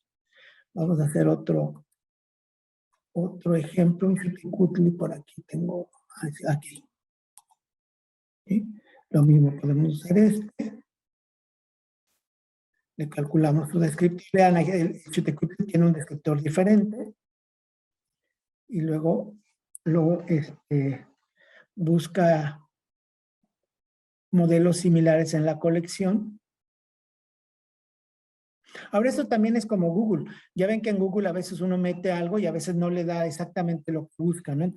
Vamos a hacer otro ejemplo, un Cutli por aquí tengo, aquí. ¿Sí? Lo mismo, podemos usar este. Le calculamos su descriptor. Vean, el Cutli tiene un descriptor diferente. Y luego busca modelos similares en la colección. Ahora, esto también es como Google. Ya ven que en Google a veces uno mete algo y a veces no le da exactamente lo que busca, ¿no?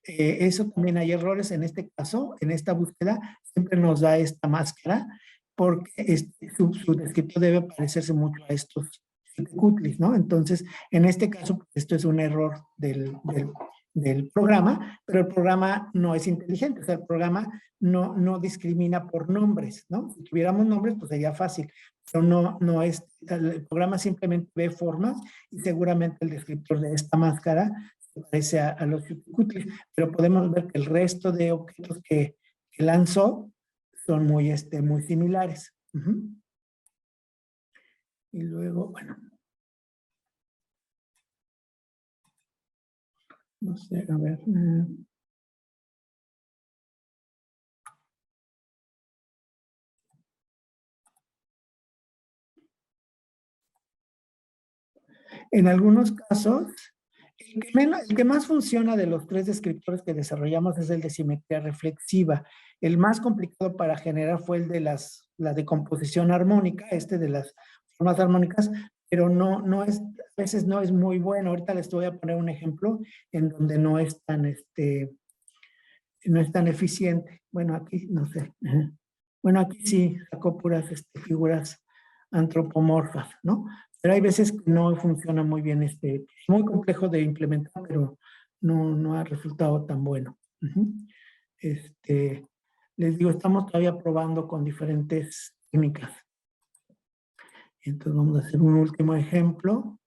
Eso también hay errores en este caso, en esta búsqueda, siempre nos da esta máscara, porque su descriptor debe parecerse mucho a estos cutlis, ¿no? Entonces, en este caso, esto es un error del programa, pero el programa no es inteligente, o sea, el programa no discrimina por nombres, ¿no? Si tuviéramos nombres, pues sería fácil, pero no es, el programa simplemente ve formas y seguramente el descriptor de esta máscara se parece a los cutlis, pero podemos ver que el resto de objetos que lanzó son muy similares. Y luego, bueno, no sé, a ver. En algunos casos, el que más funciona de los tres descriptores que desarrollamos es el de simetría reflexiva. El más complicado para generar fue el de la decomposición armónica, de las formas armónicas, pero a veces no es muy bueno. Ahorita les voy a poner un ejemplo en donde no es tan eficiente. Bueno, aquí no sé. Bueno, aquí sí sacó puras figuras antropomorfas, ¿no? Pero hay veces que no funciona muy bien, es muy complejo de implementar, pero no ha resultado tan bueno. Les digo, estamos todavía probando con diferentes técnicas. Entonces vamos a hacer un último ejemplo.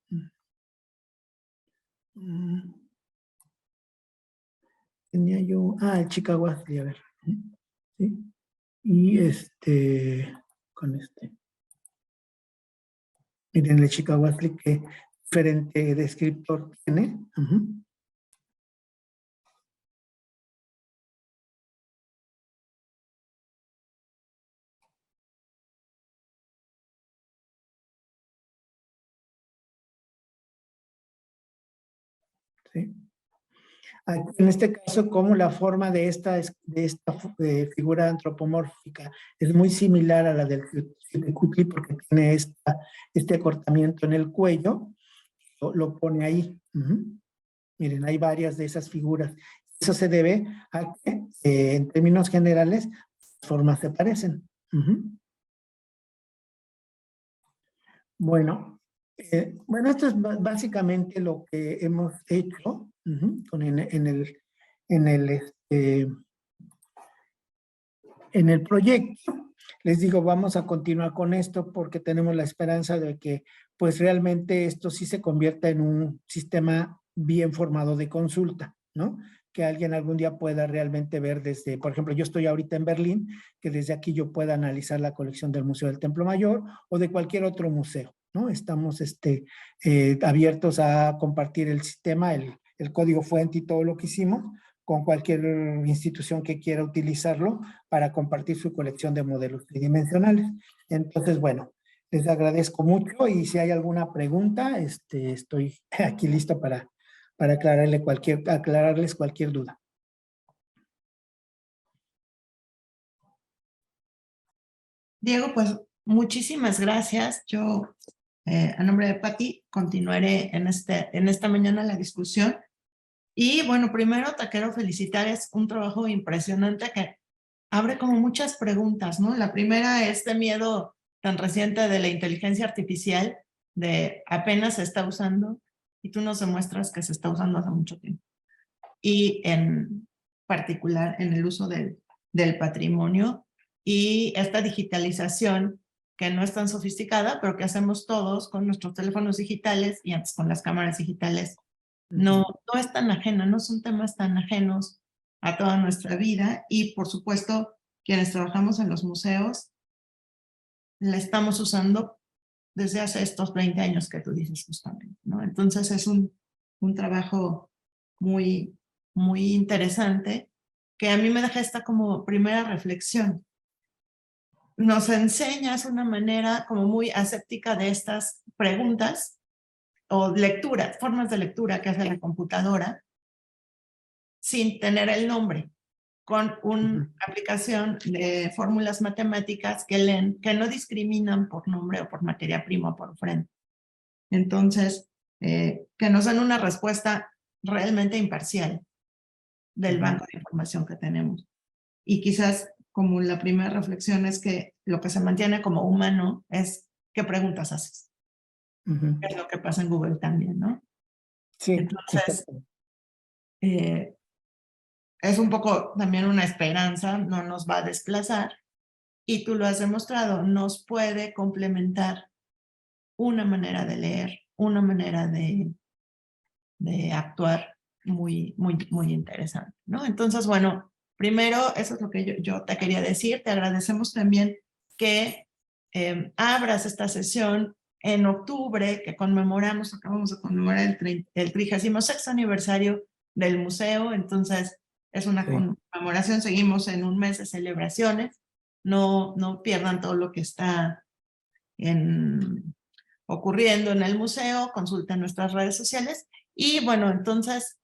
Tenía yo, el Chicago Astley, a ver. ¿Sí? Y con miren el Chicago Astley que diferente descriptor tiene. ¿Sí? Aquí, en este caso, como la forma de esta figura antropomórfica es muy similar a la del Cutli porque tiene este acortamiento en el cuello, lo pone ahí. Miren, hay varias de esas figuras. Eso se debe a que, en términos generales, las formas se parecen. Bueno, Bueno, esto es básicamente lo que hemos hecho en el proyecto. Les digo, vamos a continuar con esto porque tenemos la esperanza de que pues realmente esto sí se convierta en un sistema bien formado de consulta, ¿no? Que alguien algún día pueda realmente ver desde, por ejemplo, yo estoy ahorita en Berlín, que desde aquí yo pueda analizar la colección del Museo del Templo Mayor o de cualquier otro museo, ¿no? Estamos abiertos a compartir el sistema, el código fuente y todo lo que hicimos con cualquier institución que quiera utilizarlo para compartir su colección de modelos tridimensionales. Entonces, bueno, les agradezco mucho y si hay alguna pregunta, estoy aquí listo para aclararles cualquier duda. Diego, pues muchísimas gracias. Yo, a nombre de Pati, continuaré en esta mañana la discusión. Y bueno, primero te quiero felicitar, es un trabajo impresionante que abre como muchas preguntas, ¿no? La primera es este miedo tan reciente de la inteligencia artificial, de apenas se está usando, y tú nos demuestras que se está usando hace mucho tiempo. Y en particular en el uso del patrimonio y esta digitalización que no es tan sofisticada, pero que hacemos todos con nuestros teléfonos digitales y antes con las cámaras digitales. No es tan ajena, no son temas tan ajenos a toda nuestra vida y por supuesto quienes trabajamos en los museos la estamos usando desde hace estos 20 años que tú dices justamente, ¿no? Entonces es un trabajo muy, muy interesante que a mí me deja esta como primera reflexión. Nos enseñas una manera como muy aséptica de estas preguntas o lecturas, formas de lectura que hace la computadora sin tener el nombre, con una aplicación de fórmulas matemáticas que leen, que no discriminan por nombre o por materia prima o por ofrenda. Entonces, que nos dan una respuesta realmente imparcial del banco de información que tenemos. Y quizás como la primera reflexión es que lo que se mantiene como humano es qué preguntas haces. Es lo que pasa en Google también, ¿no? Sí. Entonces, es un poco también una esperanza, no nos va a desplazar, y tú lo has demostrado, nos puede complementar una manera de leer, una manera de actuar muy, muy, muy interesante, ¿no? Entonces, bueno, primero, eso es lo que yo te quería decir, te agradecemos también que abras esta sesión en octubre, que acabamos de conmemorar el 36º aniversario del museo, entonces es una conmemoración, seguimos en un mes de celebraciones, no pierdan todo lo que está ocurriendo en el museo, consulten nuestras redes sociales y bueno, entonces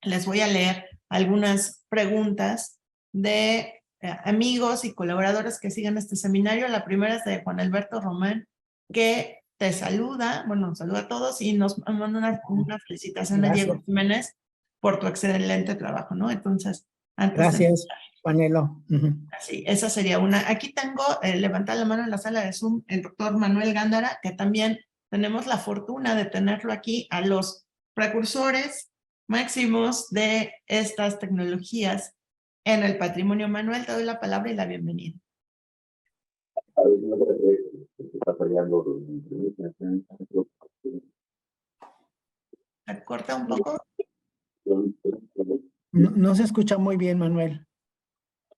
les voy a leer algunas preguntas de amigos y colaboradores que siguen este seminario. La primera es de Juan Alberto Román, que te saluda, bueno, saluda a todos y nos manda una felicitación a Diego Jiménez por tu excelente trabajo, ¿no? Entonces, antes gracias, Juanelo. Así, esa sería una. Aquí tengo, levantar la mano en la sala de Zoom, el doctor Manuel Gándara, que también tenemos la fortuna de tenerlo aquí a los precursores máximos de estas tecnologías en el patrimonio. Manuel, te doy la palabra y la bienvenida. ¿Se corta un poco? No se escucha muy bien, Manuel.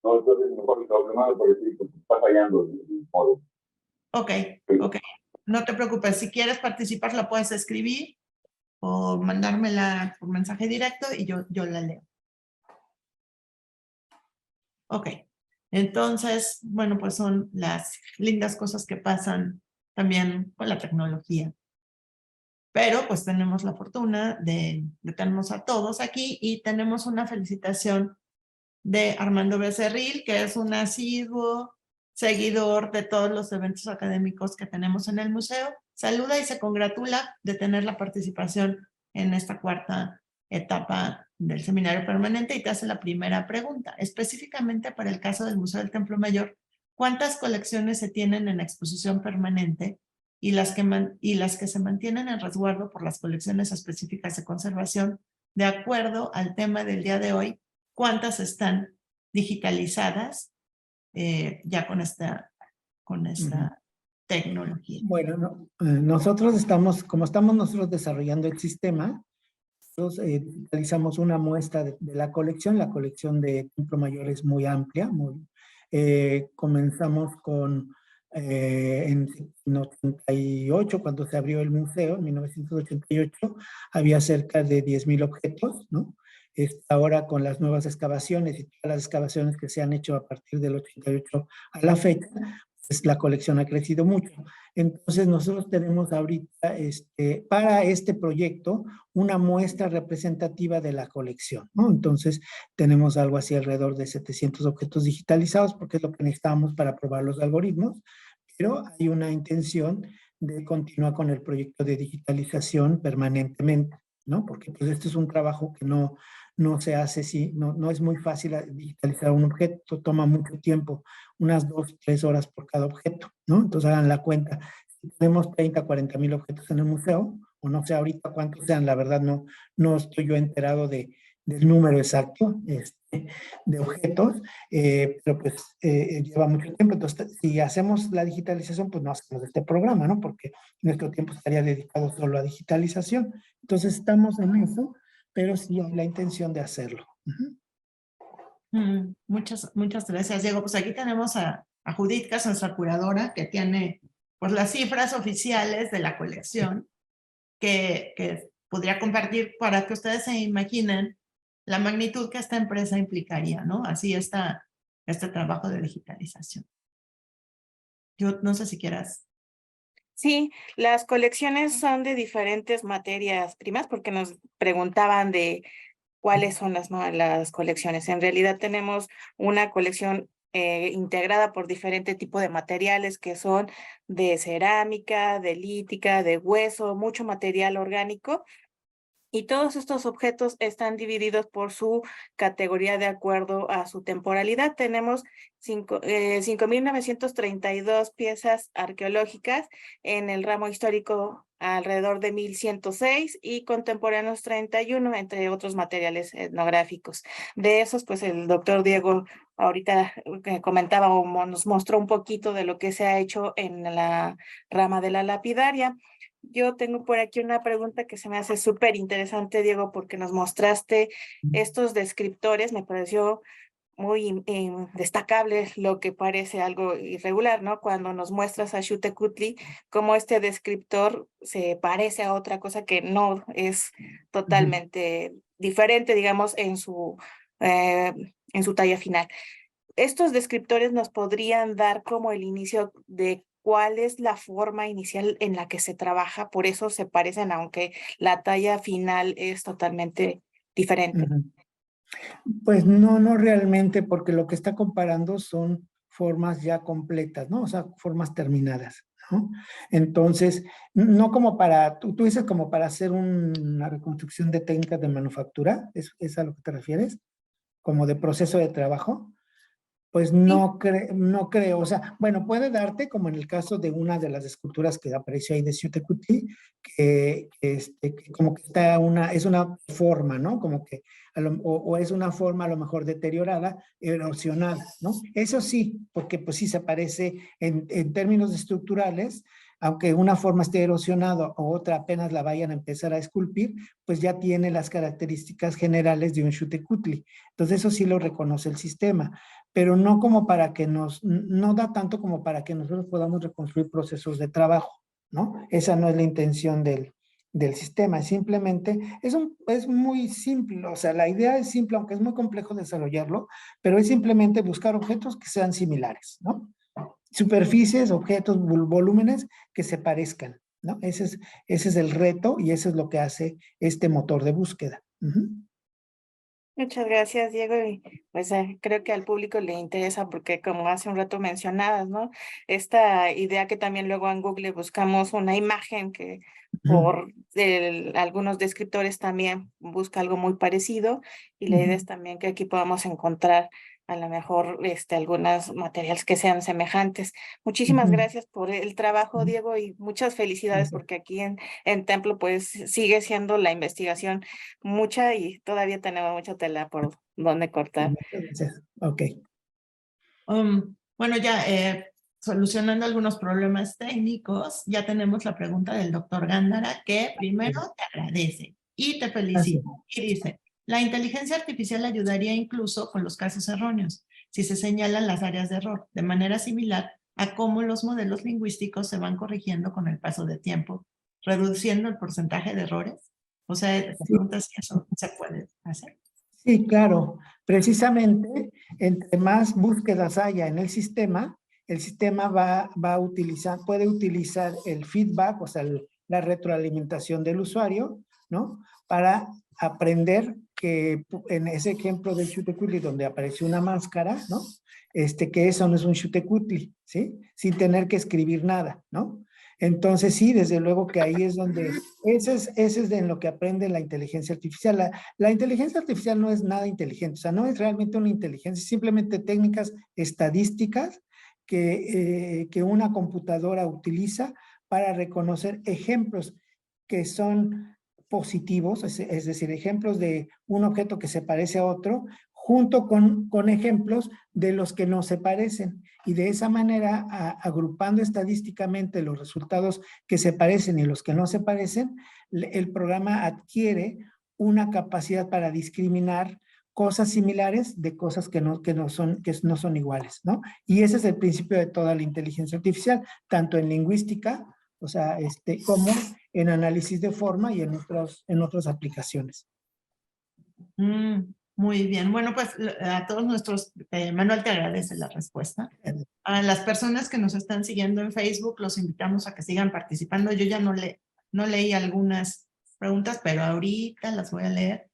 No, entonces mejor lo más porque está fallando el modo. Ok. No te preocupes, si quieres participar la puedes escribir o mandármela por mensaje directo y yo la leo. Ok, entonces, bueno, pues son las lindas cosas que pasan también con la tecnología. Pero pues tenemos la fortuna de tenernos a todos aquí y tenemos una felicitación de Armando Becerril, que es un asiduo seguidor de todos los eventos académicos que tenemos en el museo. Saluda y se congratula de tener la participación en esta cuarta etapa del seminario permanente y te hace la primera pregunta. Específicamente para el caso del Museo del Templo Mayor, ¿cuántas colecciones se tienen en exposición permanente y las que se mantienen en resguardo por las colecciones específicas de conservación, de acuerdo al tema del día de hoy, cuántas están digitalizadas ya con esta tecnología. Bueno, nosotros como estamos nosotros desarrollando el sistema, nosotros digitalizamos una muestra de la colección. La colección de Templo Mayor es muy amplia. Comenzamos en 88, cuando se abrió el museo, en 1988, había cerca de 10,000 objetos, ¿no? Ahora con las nuevas excavaciones y todas las excavaciones que se han hecho a partir del 88 a la fecha, pues la colección ha crecido mucho. Entonces nosotros tenemos ahorita para este proyecto una muestra representativa de la colección, ¿no? Entonces tenemos algo así alrededor de 700 objetos digitalizados, porque es lo que necesitamos para probar los algoritmos, pero hay una intención de continuar con el proyecto de digitalización permanentemente, ¿no? Porque pues este es un trabajo que no se hace, no es muy fácil digitalizar un objeto, toma mucho tiempo, unas 2, 3 horas por cada objeto, ¿no? Entonces hagan la cuenta. Si tenemos 30, 40,000 objetos en el museo, o no sé ahorita cuántos sean, la verdad no estoy yo enterado del número exacto de objetos, pero pues lleva mucho tiempo. Entonces, si hacemos la digitalización, pues no hacemos este programa, ¿no? Porque nuestro tiempo estaría dedicado solo a digitalización. Entonces, estamos en eso, pero sí hay la intención de hacerlo. Muchas gracias, Diego. Pues aquí tenemos a Judith, que es nuestra curadora, que tiene pues las cifras oficiales de la colección que podría compartir para que ustedes se imaginen la magnitud que esta empresa implicaría, ¿no? Así está este trabajo de digitalización. Yo no sé si quieras. Sí, las colecciones son de diferentes materias primas, porque nos preguntaban de cuáles son las colecciones. En realidad tenemos una colección integrada por diferente tipo de materiales, que son de cerámica, de lítica, de hueso, mucho material orgánico. Y todos estos objetos están divididos por su categoría de acuerdo a su temporalidad. Tenemos 5,932 piezas arqueológicas en el ramo histórico, alrededor de 1,106, y contemporáneos 31, entre otros materiales etnográficos. De esos, pues el doctor Diego ahorita comentaba o nos mostró un poquito de lo que se ha hecho en la rama de la lapidaria. Yo tengo por aquí una pregunta que se me hace súper interesante, Diego, porque nos mostraste estos descriptores. Me pareció muy destacable lo que parece algo irregular, ¿no? Cuando nos muestras a Xiuhtecuhtli, cómo este descriptor se parece a otra cosa que no es totalmente diferente, digamos, en su talla final. Estos descriptores nos podrían dar como el inicio de cuál es la forma inicial en la que se trabaja, por eso se parecen, aunque la talla final es totalmente diferente. Pues no realmente, porque lo que está comparando son formas ya completas, ¿no? O sea, formas terminadas, ¿no? Entonces, no como tú dices como para hacer una reconstrucción de técnicas de manufactura, ¿es a lo que te refieres? Como de proceso de trabajo. Pues no creo, o sea, bueno, puede darte, como en el caso de una de las esculturas que apareció ahí de Xiuhtecuhtli, que como que es una forma, ¿no? Como que, o es una forma a lo mejor deteriorada, erosionada, ¿no? Eso sí, porque pues sí se parece en términos estructurales, aunque una forma esté erosionada o otra apenas la vayan a empezar a esculpir, pues ya tiene las características generales de un Xiuhtecuhtli. Entonces eso sí lo reconoce el sistema, pero no como para que no da tanto como para que nosotros podamos reconstruir procesos de trabajo, ¿no? Esa no es la intención del sistema, simplemente es muy simple, o sea, la idea es simple, aunque es muy complejo desarrollarlo, pero es simplemente buscar objetos que sean similares, ¿no? Superficies, objetos, volúmenes que se parezcan, ¿no? Ese es el reto y eso es lo que hace este motor de búsqueda. Muchas gracias, Diego. Y pues creo que al público le interesa porque, como hace un rato mencionabas, ¿no? Esta idea que también luego en Google buscamos una imagen que por algunos descriptores también busca algo muy parecido, y la idea es también que aquí podamos encontrar a lo mejor algunos materiales que sean semejantes. Muchísimas gracias por el trabajo, Diego, y muchas felicidades porque aquí en Templo pues sigue siendo la investigación mucha y todavía tenemos mucha tela por donde cortar. Muchas gracias. Ok. Bueno, ya solucionando algunos problemas técnicos, ya tenemos la pregunta del doctor Gándara, que primero te agradece y te felicita. Y dice, la inteligencia artificial ayudaría incluso con los casos erróneos, si se señalan las áreas de error, de manera similar a cómo los modelos lingüísticos se van corrigiendo con el paso de tiempo, reduciendo el porcentaje de errores. O sea, te preguntas si eso se puede hacer. Sí, claro. Precisamente, entre más búsquedas haya en el sistema va a utilizar, puede utilizar el feedback, o sea, la retroalimentación del usuario, ¿no? Para aprender que en ese ejemplo del Xiuhtecuhtli donde apareció una máscara, ¿no? Que eso no es un Xiuhtecuhtli, ¿sí? Sin tener que escribir nada, ¿no? Entonces, sí, desde luego que ahí es donde, ese es de lo que aprende la inteligencia artificial. La inteligencia artificial no es nada inteligente, o sea, no es realmente una inteligencia, simplemente técnicas estadísticas que una computadora utiliza para reconocer ejemplos que son positivos, es decir, ejemplos de un objeto que se parece a otro, junto con ejemplos de los que no se parecen. Y de esa manera, agrupando estadísticamente los resultados que se parecen y los que no se parecen, el programa adquiere una capacidad para discriminar cosas similares de cosas que no son iguales, ¿no? Y ese es el principio de toda la inteligencia artificial, tanto en lingüística, o sea, como en análisis de forma y en otras aplicaciones. Muy bien. Bueno, pues a todos nuestros, Manuel te agradece la respuesta. A las personas que nos están siguiendo en Facebook, los invitamos a que sigan participando. Yo ya no leí algunas preguntas, pero ahorita las voy a leer.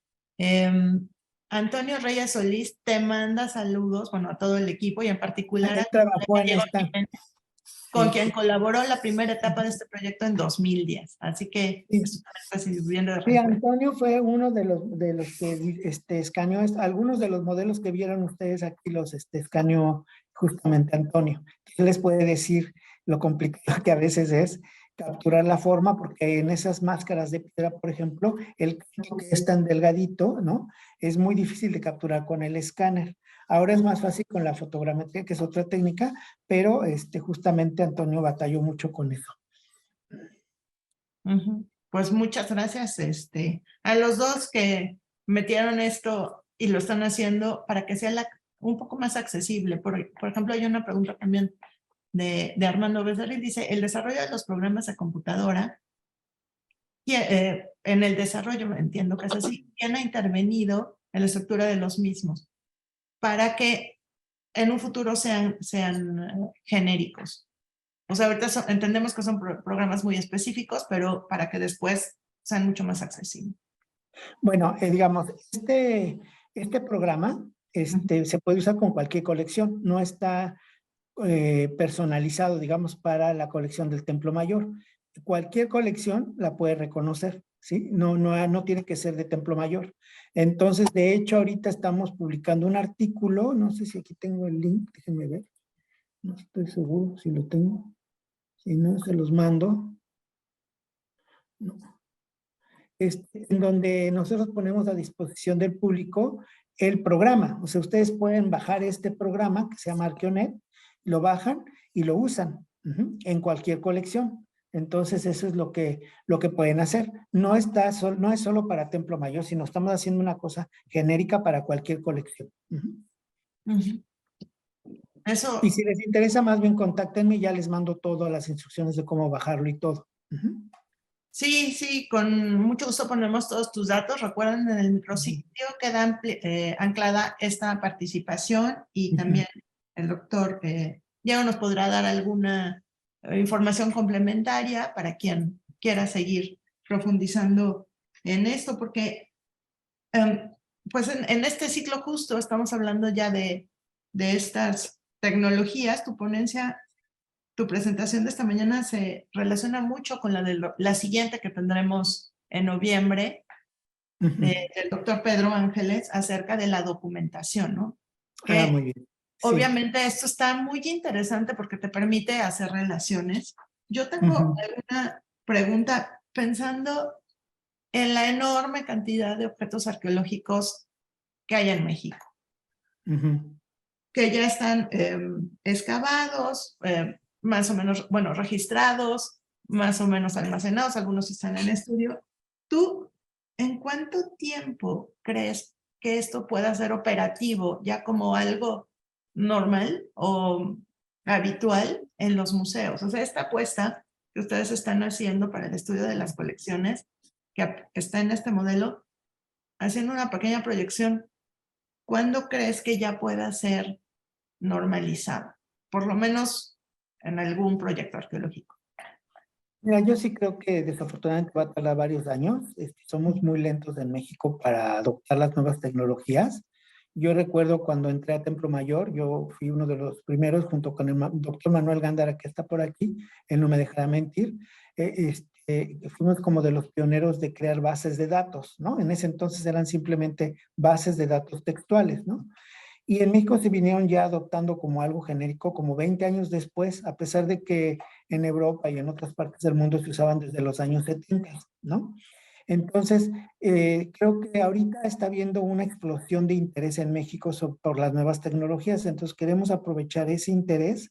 Antonio Reyes Solís te manda saludos, bueno, a todo el equipo y en particular a trabajó en Diego esta. Jiménez, con quien colaboró la primera etapa de este proyecto en 2010. Así que esto también está sirviendo de referencia. Sí, Antonio fue uno de los que escaneó, algunos de los modelos que vieron ustedes aquí los escaneó justamente Antonio. ¿Qué les puede decir lo complicado que a veces es capturar la forma? Porque en esas máscaras de piedra, por ejemplo, el canto que es tan delgadito, ¿no? Es muy difícil de capturar con el escáner. Ahora es más fácil con la fotogrametría, que es otra técnica, pero justamente Antonio batalló mucho con eso. Pues muchas gracias a los dos que metieron esto y lo están haciendo para que sea un poco más accesible. Por ejemplo, hay una pregunta también de Armando Becerril, dice, el desarrollo de los programas de computadora, y, en el desarrollo, entiendo que es así, ¿quién ha intervenido en la estructura de los mismos para que en un futuro sean genéricos? O sea, ahorita entendemos que son programas muy específicos, pero para que después sean mucho más accesibles. Bueno, digamos, este programa se puede usar con cualquier colección, no está personalizado, digamos, para la colección del Templo Mayor. Cualquier colección la puede reconocer, ¿sí? No tiene que ser de Templo Mayor. Entonces, de hecho, ahorita estamos publicando un artículo, no sé si aquí tengo el link, déjenme ver, no estoy seguro si lo tengo, si no, se los mando. No. En donde nosotros ponemos a disposición del público el programa. O sea, ustedes pueden bajar este programa que se llama Arqueonet, lo bajan y lo usan en cualquier colección. Entonces, eso es lo que pueden hacer. No es solo para Templo Mayor, sino estamos haciendo una cosa genérica para cualquier colección. Eso. Y si les interesa, más bien contáctenme y ya les mando todas las instrucciones de cómo bajarlo y todo. Sí, con mucho gusto ponemos todos tus datos. Recuerden, en el micrositio queda anclada esta participación y también el doctor Diego nos podrá dar alguna información complementaria para quien quiera seguir profundizando en esto, porque pues en este ciclo justo estamos hablando ya de estas tecnologías. Tu presentación de esta mañana se relaciona mucho con la siguiente que tendremos en noviembre, del doctor Pedro Ángeles, acerca de la documentación, ¿no? Ah, muy bien. Sí. Obviamente esto está muy interesante porque te permite hacer relaciones. Yo tengo Ujú, alguna pregunta pensando en la enorme cantidad de objetos arqueológicos que hay en México, ujú. que ya están excavados, más o menos, bueno, registrados, más o menos almacenados, algunos están en estudio. ¿Tú en cuánto tiempo crees que esto pueda ser operativo ya como algo normal o habitual en los museos? O sea, esta apuesta que ustedes están haciendo para el estudio de las colecciones, que está en este modelo, haciendo una pequeña proyección, ¿cuándo crees que ya pueda ser normalizado? Por lo menos en algún proyecto arqueológico. Mira, yo sí creo que desafortunadamente va a tardar varios años. Somos muy lentos en México para adoptar las nuevas tecnologías. Yo recuerdo cuando entré a Templo Mayor, yo fui uno de los primeros, junto con el doctor Manuel Gándara, que está por aquí, él no me dejará mentir, fuimos como de los pioneros de crear bases de datos, ¿no? En ese entonces eran simplemente bases de datos textuales, ¿no? Y en México se vinieron ya adoptando como algo genérico, como 20 años después, a pesar de que en Europa y en otras partes del mundo se usaban desde los años 70, ¿no? Entonces, creo que ahorita está habiendo una explosión de interés en México por las nuevas tecnologías, entonces queremos aprovechar ese interés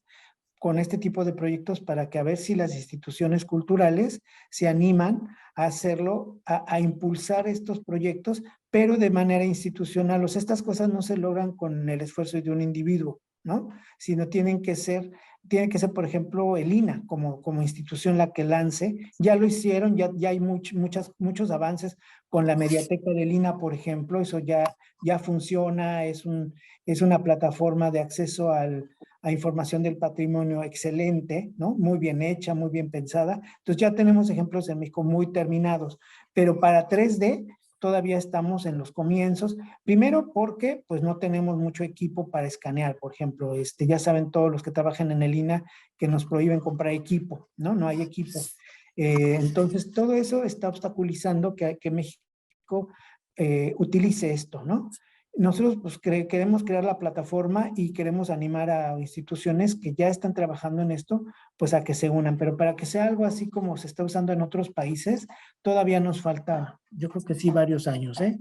con este tipo de proyectos para que a ver si las instituciones culturales se animan a hacerlo, a impulsar estos proyectos, pero de manera institucional. O sea, estas cosas no se logran con el esfuerzo de un individuo, ¿no? Sino tiene que ser, por ejemplo, el INAH como institución la que lance. Ya lo hicieron, ya hay muchos avances con la mediateca del INAH, por ejemplo. Eso ya funciona, es una plataforma de acceso a información del patrimonio excelente, ¿no? Muy bien hecha, muy bien pensada. Entonces ya tenemos ejemplos en México muy terminados, pero para 3D todavía estamos en los comienzos. Primero porque pues no tenemos mucho equipo para escanear, por ejemplo, ya saben todos los que trabajan en el INAH que nos prohíben comprar equipo, ¿no? No hay equipo. Entonces todo eso está obstaculizando que México utilice esto, ¿no? Nosotros pues, queremos crear la plataforma y queremos animar a instituciones que ya están trabajando en esto, pues a que se unan, pero para que sea algo así como se está usando en otros países, todavía nos falta, yo creo que sí, varios años, ¿eh?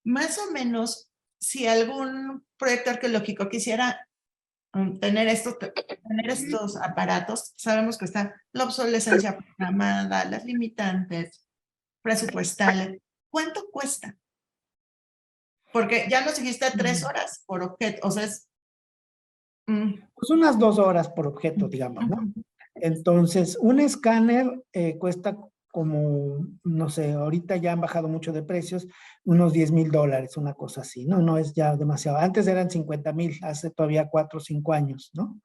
Más o menos, si algún proyecto arqueológico quisiera tener estos aparatos, sabemos que está la obsolescencia programada, las limitantes presupuestales. ¿Cuánto cuesta? Porque ya nos dijiste 3 horas por objeto, o sea, es... Pues unas 2 horas por objeto, digamos, ¿no? Entonces, un escáner cuesta como, no sé, ahorita ya han bajado mucho de precios, unos $10,000, una cosa así, ¿no? No es ya demasiado. Antes eran 50,000, hace todavía 4 o 5 años, ¿no?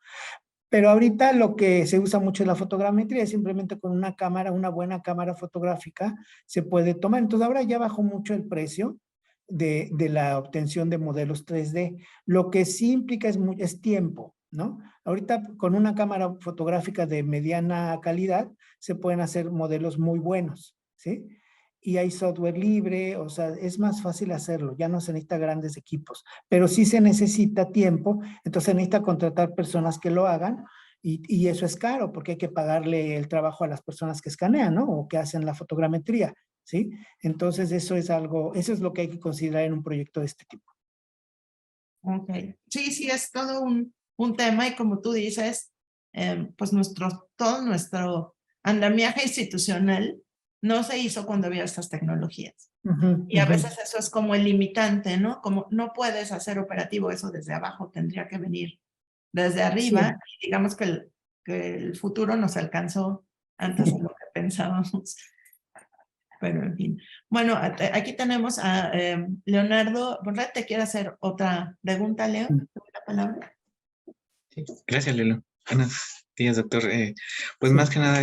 Pero ahorita lo que se usa mucho es la fotogrametría, simplemente con una cámara, una buena cámara fotográfica, se puede tomar. Entonces ahora ya bajó mucho el precio de la obtención de modelos 3D. Lo que sí implica es tiempo, ¿no? Ahorita con una cámara fotográfica de mediana calidad se pueden hacer modelos muy buenos, ¿sí? Y hay software libre, o sea, es más fácil hacerlo, ya no se necesita grandes equipos, pero sí se necesita tiempo, entonces se necesita contratar personas que lo hagan y eso es caro porque hay que pagarle el trabajo a las personas que escanean, ¿no? O que hacen la fotogrametría, ¿sí? Entonces eso es lo que hay que considerar en un proyecto de este tipo. Ok. Sí, es todo un tema y como tú dices, pues todo nuestro andamiaje institucional no se hizo cuando había estas tecnologías. Y a veces eso es como el limitante, ¿no? Como no puedes hacer operativo eso desde abajo, tendría que venir desde arriba. Sí. Digamos que el futuro nos alcanzó antes de lo que pensábamos. Pero en fin. Bueno, aquí tenemos a Leonardo Borret. ¿Te quiere hacer otra pregunta, Leo? ¿La palabra? Sí. Gracias, Lelo. Buenos días, doctor. Pues más que nada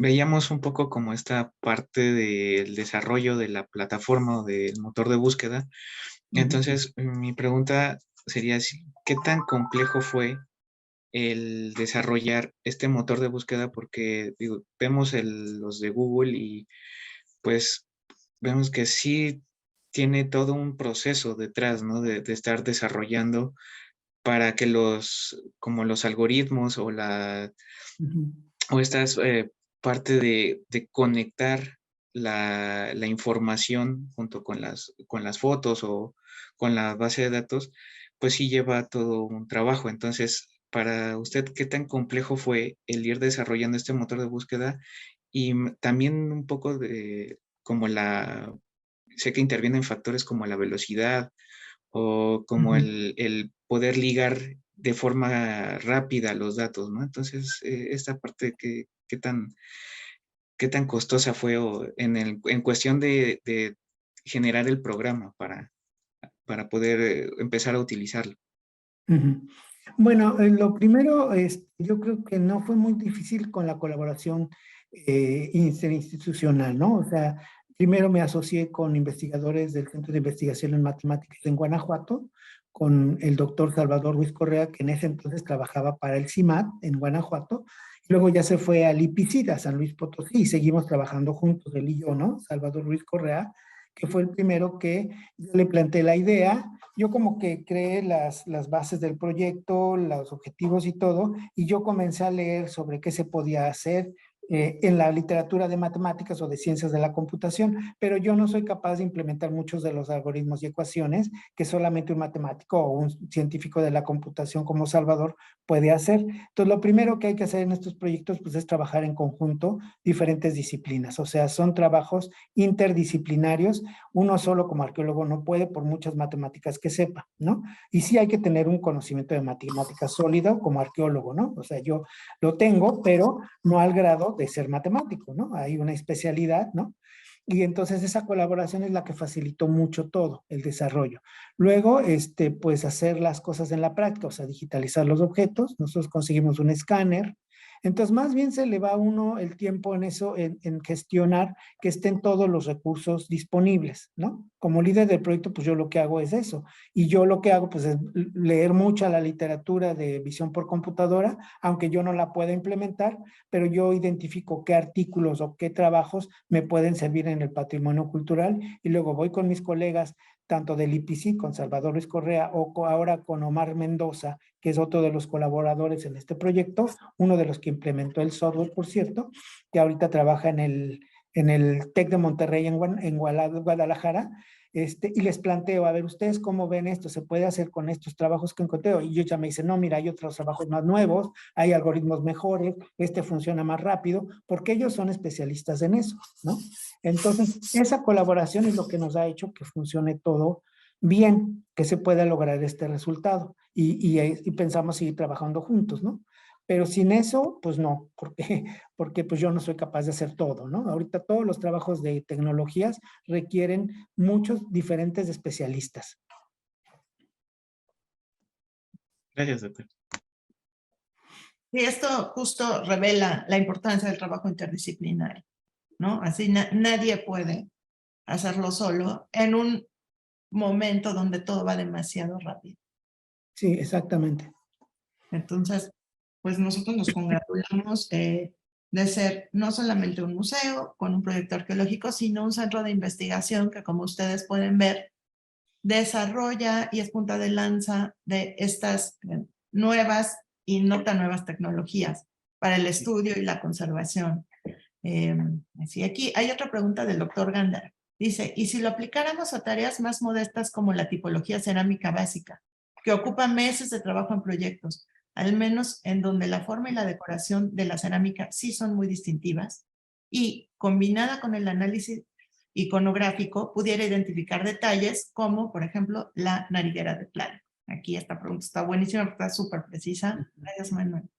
veíamos un poco como esta parte del desarrollo de la plataforma o del motor de búsqueda. Entonces, mi pregunta sería, ¿qué tan complejo fue el desarrollar este motor de búsqueda? Porque vemos los de Google y pues vemos que sí tiene todo un proceso detrás, ¿no? De estar desarrollando para que como los algoritmos o o estas parte de conectar la información junto con las fotos o con la base de datos, pues sí lleva todo un trabajo. Entonces, para usted, ¿qué tan complejo fue el ir desarrollando este motor de búsqueda? Y también un poco de como sé que intervienen factores como la velocidad o como el poder ligar de forma rápida los datos, ¿no? Entonces, esta parte, ¿qué tan costosa fue en cuestión de generar el programa para poder empezar a utilizarlo? Ujú. Bueno, lo primero es, yo creo que no fue muy difícil con la colaboración interinstitucional, ¿no? O sea, primero me asocié con investigadores del Centro de Investigación en Matemáticas en Guanajuato, con el doctor Salvador Ruiz Correa, que en ese entonces trabajaba para el CIMAT en Guanajuato, y luego ya se fue al IPICID, a San Luis Potosí, y seguimos trabajando juntos, él y yo, ¿no? Salvador Ruiz Correa, que fue el primero que yo le planteé la idea. Yo como que creé las bases del proyecto, los objetivos y todo, y yo comencé a leer sobre qué se podía hacer en la literatura de matemáticas o de ciencias de la computación, pero yo no soy capaz de implementar muchos de los algoritmos y ecuaciones que solamente un matemático o un científico de la computación como Salvador puede hacer. Entonces, lo primero que hay que hacer en estos proyectos pues, es trabajar en conjunto diferentes disciplinas, o sea, son trabajos interdisciplinarios. Uno solo como arqueólogo no puede por muchas matemáticas que sepa, ¿no? Y sí hay que tener un conocimiento de matemáticas sólido como arqueólogo, ¿no? O sea, yo lo tengo, pero no al grado de ser matemático, ¿no? Hay una especialidad, ¿no? Y entonces esa colaboración es la que facilitó mucho todo el desarrollo. Luego, pues hacer las cosas en la práctica, o sea, digitalizar los objetos. Nosotros conseguimos un escáner. Entonces, más bien se le va a uno el tiempo en eso, en gestionar que estén todos los recursos disponibles, ¿no? Como líder del proyecto, pues yo lo que hago es eso. Y yo lo que hago, pues es leer mucha la literatura de visión por computadora, aunque yo no la pueda implementar, pero yo identifico qué artículos o qué trabajos me pueden servir en el patrimonio cultural y luego voy con mis colegas, tanto del IPC, con Salvador Luis Correa, o ahora con Omar Mendoza, que es otro de los colaboradores en este proyecto, uno de los que implementó el software, por cierto, que ahorita trabaja en el TEC de Monterrey en Guadalajara, y les planteo, a ver, ¿ustedes cómo ven esto? ¿Se puede hacer con estos trabajos que encontré? Y ellos ya me dicen, no, mira, hay otros trabajos más nuevos, hay algoritmos mejores, funciona más rápido, porque ellos son especialistas en eso, ¿no? Entonces, esa colaboración es lo que nos ha hecho que funcione todo bien, que se pueda lograr este resultado. Y pensamos seguir trabajando juntos, ¿no? Pero sin eso, pues no, porque pues yo no soy capaz de hacer todo, ¿no? Ahorita todos los trabajos de tecnologías requieren muchos diferentes especialistas. Gracias, doctor. Y esto justo revela la importancia del trabajo interdisciplinario, ¿no? Así nadie puede hacerlo solo en un momento donde todo va demasiado rápido. Sí, exactamente. Entonces, pues nosotros nos congratulamos de ser no solamente un museo con un proyecto arqueológico, sino un centro de investigación que, como ustedes pueden ver, desarrolla y es punta de lanza de estas nuevas y no tan nuevas tecnologías para el estudio y la conservación. Así, aquí hay otra pregunta del doctor Gándara. Dice, ¿y si lo aplicáramos a tareas más modestas como la tipología cerámica básica, que ocupa meses de trabajo en proyectos, al menos en donde la forma y la decoración de la cerámica sí son muy distintivas, y combinada con el análisis iconográfico, pudiera identificar detalles como, por ejemplo, la nariguera de plano? Aquí esta pregunta está buenísima, está súper precisa. Gracias, Manuel.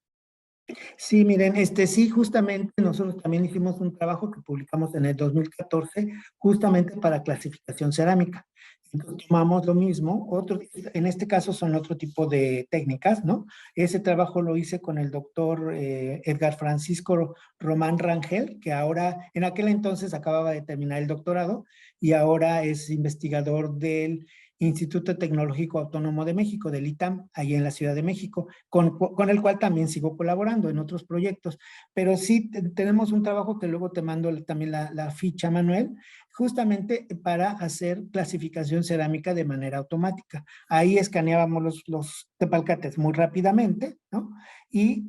Sí, miren, sí, justamente nosotros también hicimos un trabajo que publicamos en el 2014, justamente para clasificación cerámica. Entonces tomamos lo mismo, en este caso son otro tipo de técnicas, ¿no? Ese trabajo lo hice con el doctor Edgar Francisco Román Rangel, que ahora, en aquel entonces acababa de terminar el doctorado y ahora es investigador del Instituto Tecnológico Autónomo de México, del ITAM, ahí en la Ciudad de México, con el cual también sigo colaborando en otros proyectos. Pero sí tenemos un trabajo que luego te mando también la ficha, Manuel, justamente para hacer clasificación cerámica de manera automática. Ahí escaneábamos los tepalcates muy rápidamente, ¿no? Y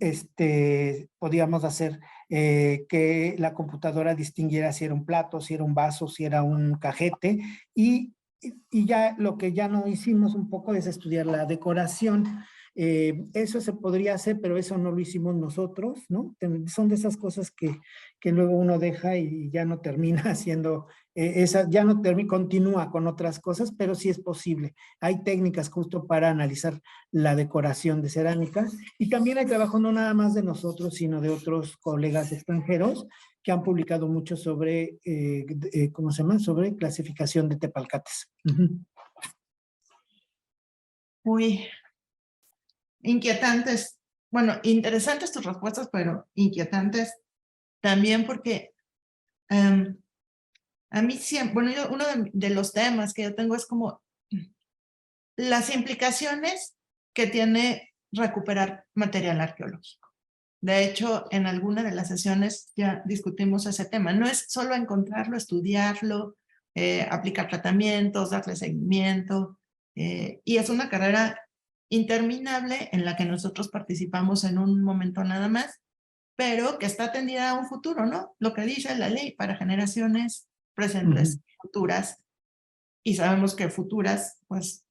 podíamos hacer que la computadora distinguiera si era un plato, si era un vaso, si era un cajete, y ya lo que ya no hicimos un poco es estudiar la decoración. Eso se podría hacer, pero eso no lo hicimos nosotros, ¿no? Son de esas cosas que luego uno deja y ya no termina haciendo, ya no continúa con otras cosas, pero sí es posible. Hay técnicas justo para analizar la decoración de cerámicas, y también hay trabajo no nada más de nosotros, sino de otros colegas extranjeros que han publicado mucho sobre, ¿cómo se llama? Sobre clasificación de tepalcates. Muy inquietantes, bueno, interesantes tus respuestas, pero inquietantes también porque a mí siempre, bueno, uno de los temas que yo tengo es como las implicaciones que tiene recuperar material arqueológico. De hecho, en alguna de las sesiones ya discutimos ese tema. No es solo encontrarlo, estudiarlo, aplicar tratamientos, darle seguimiento, y es una carrera interminable en la que nosotros participamos en un momento nada más, pero que está tendida a un futuro, ¿no? Lo que dice la ley para generaciones presentes, futuras, y sabemos que futuras, pues,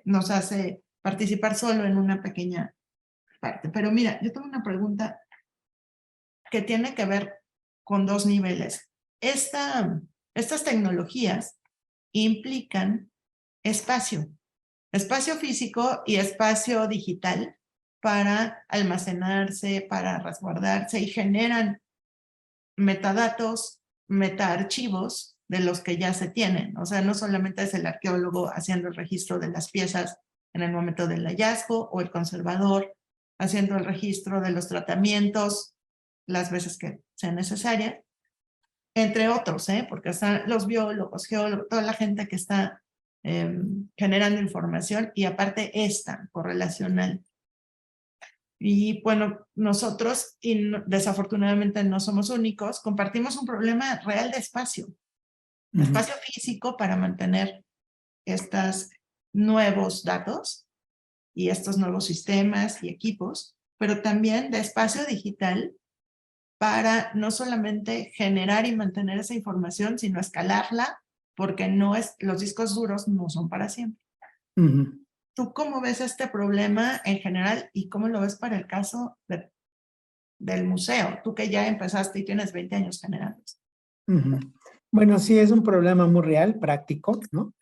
nos hace participar solo en una pequeña parte. Pero mira, yo tengo una pregunta que tiene que ver con dos niveles. Estas tecnologías implican espacio físico y espacio digital para almacenarse, para resguardarse, y generan metadatos, metaarchivos de los que ya se tienen. O sea, no solamente es el arqueólogo haciendo el registro de las piezas en el momento del hallazgo, o el conservador haciendo el registro de los tratamientos las veces que sea necesaria, entre otros, porque están los biólogos, geólogos, toda la gente que está generando información, y aparte esta correlacional. Y bueno, nosotros, y desafortunadamente no somos únicos, compartimos un problema real de espacio. Espacio físico para mantener estos nuevos datos y estos nuevos sistemas y equipos, pero también de espacio digital para no solamente generar y mantener esa información, sino escalarla, porque los discos duros no son para siempre. ¿Tú cómo ves este problema en general y cómo lo ves para el caso del museo? Tú que ya empezaste y tienes 20 años generando. Bueno, sí, es un problema muy real, práctico, ¿no?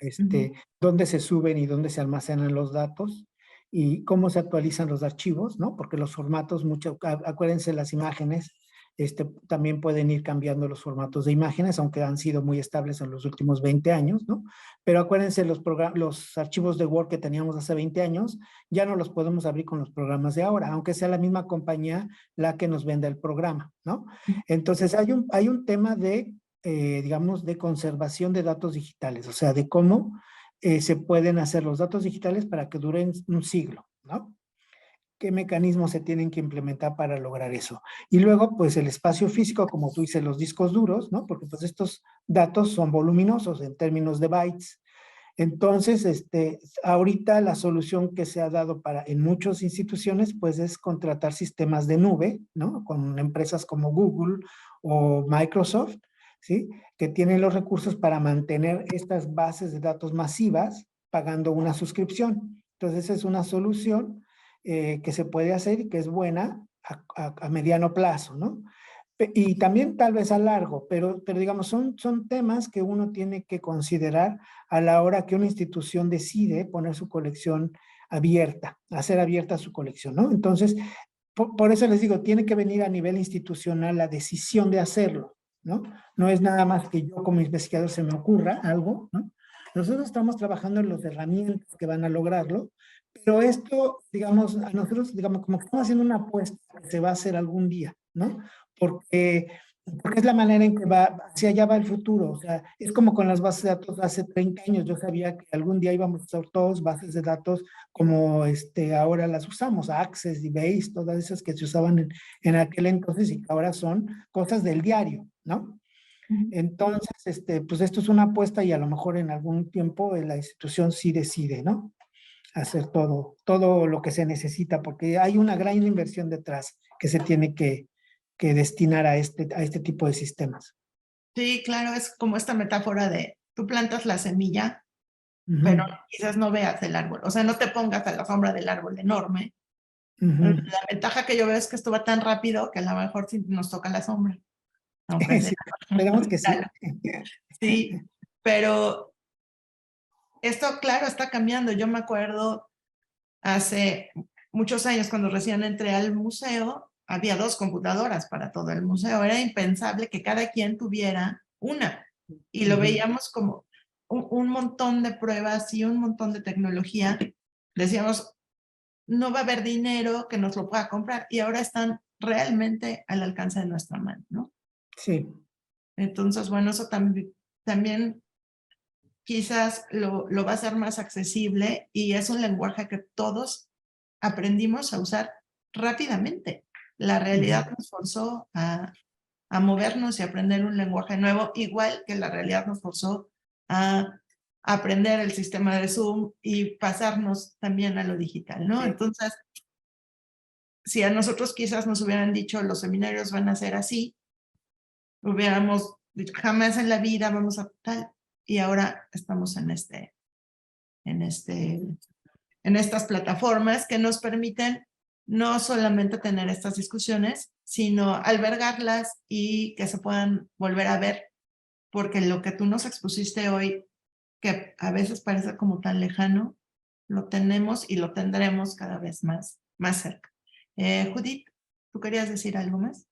Dónde se suben y dónde se almacenan los datos y cómo se actualizan los archivos, ¿no? Porque los formatos, acuérdense, las imágenes, también pueden ir cambiando los formatos de imágenes, aunque han sido muy estables en los últimos 20 años, ¿no? Pero acuérdense, los archivos de Word que teníamos hace 20 años, ya no los podemos abrir con los programas de ahora, aunque sea la misma compañía la que nos venda el programa, ¿no? Entonces, hay un tema de, digamos, de conservación de datos digitales, o sea, de cómo se pueden hacer los datos digitales para que duren un siglo, ¿no? ¿Qué mecanismos se tienen que implementar para lograr eso? Y luego, pues, el espacio físico, como tú dices, los discos duros, ¿no? Porque, pues, estos datos son voluminosos en términos de bytes. Entonces, ahorita la solución que se ha dado en muchas instituciones, pues, es contratar sistemas de nube, ¿no? Con empresas como Google o Microsoft, ¿sí? Que tienen los recursos para mantener estas bases de datos masivas pagando una suscripción. Entonces, esa es una solución que se puede hacer y que es buena a mediano plazo, ¿no? Y también tal vez a largo, pero digamos, son temas que uno tiene que considerar a la hora que una institución decide poner su colección abierta, hacer abierta su colección, ¿no? Entonces, por eso les digo, tiene que venir a nivel institucional la decisión de hacerlo, ¿no? No es nada más que yo como investigador se me ocurra algo, ¿no? Nosotros estamos trabajando en las herramientas que van a lograrlo, pero esto, digamos, a nosotros, digamos, como que estamos haciendo una apuesta que se va a hacer algún día, ¿no? Porque porque es la manera en que hacia allá va el futuro. O sea, es como con las bases de datos hace 30 años. Yo sabía que algún día íbamos a usar todas bases de datos como ahora las usamos, Access y Base, todas esas que se usaban en aquel entonces y que ahora son cosas del diario, ¿no? Entonces, pues esto es una apuesta y a lo mejor en algún tiempo la institución sí decide, ¿no? Hacer todo lo que se necesita, porque hay una gran inversión detrás que se tiene que destinar a este tipo de sistemas. Sí, claro, es como esta metáfora de tú plantas la semilla, Ujú, pero quizás no veas el árbol. O sea, no te pongas a la sombra del árbol enorme. ujú. La ventaja que yo veo es que esto va tan rápido que a lo mejor sí nos toca la sombra, aunque sea. Sí, esperemos que sí. Sí, pero esto, claro, está cambiando. Yo me acuerdo hace muchos años cuando recién entré al museo, había 2 computadoras para todo el museo. Era impensable que cada quien tuviera una. Y lo Ujú. veíamos como un montón de pruebas y un montón de tecnología. Decíamos, no va a haber dinero que nos lo pueda comprar. Y ahora están realmente al alcance de nuestra mano, ¿no? Sí, Entonces, bueno, eso también quizás lo va a hacer más accesible y es un lenguaje que todos aprendimos a usar rápidamente. La realidad nos forzó a movernos y aprender un lenguaje nuevo, igual que la realidad nos forzó a aprender el sistema de Zoom y pasarnos también a lo digital, ¿no? Sí. Entonces, si a nosotros quizás nos hubieran dicho los seminarios van a ser así, hubiéramos dicho jamás en la vida vamos a tal, y ahora estamos en estas plataformas que nos permiten no solamente tener estas discusiones, sino albergarlas y que se puedan volver a ver, porque lo que tú nos expusiste hoy, que a veces parece como tan lejano, lo tenemos y lo tendremos cada vez más cerca. Judith, ¿tú querías decir algo más?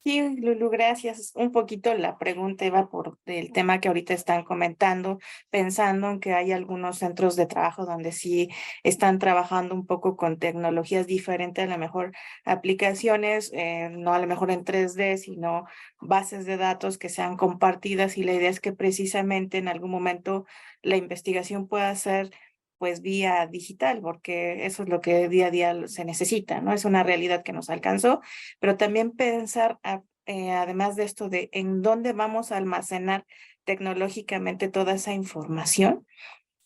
Sí, Lulu, gracias. Un poquito la pregunta iba por el tema que ahorita están comentando, pensando en que hay algunos centros de trabajo donde sí están trabajando un poco con tecnologías diferentes, a lo mejor aplicaciones, no a lo mejor en 3D, sino bases de datos que sean compartidas y la idea es que precisamente en algún momento la investigación pueda ser pues vía digital, porque eso es lo que día a día se necesita, ¿no? Es una realidad que nos alcanzó, pero también pensar, además de esto, de en dónde vamos a almacenar tecnológicamente toda esa información,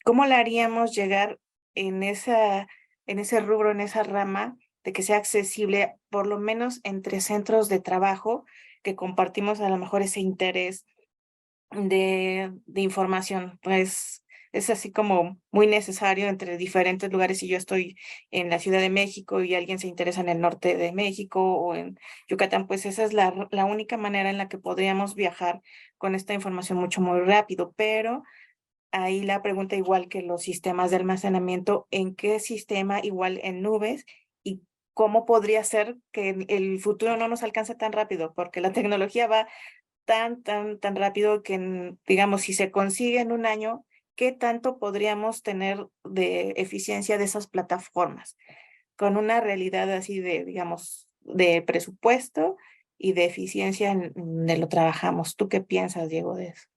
¿cómo la haríamos llegar en ese rubro, en esa rama, de que sea accesible, por lo menos entre centros de trabajo que compartimos a lo mejor ese interés de información? Pues es así como muy necesario entre diferentes lugares. Si yo estoy en la Ciudad de México y alguien se interesa en el norte de México o en Yucatán, pues esa es la única manera en la que podríamos viajar con esta información mucho, muy rápido. Pero ahí la pregunta, igual que los sistemas de almacenamiento, ¿en qué sistema? Igual en nubes. ¿Y cómo podría ser que el futuro no nos alcance tan rápido? Porque la tecnología va tan rápido que, digamos, si se consigue en un año, ¿qué tanto podríamos tener de eficiencia de esas plataformas? Con una realidad así de, digamos, de presupuesto y de eficiencia en donde lo trabajamos. ¿Tú qué piensas, Diego, de eso?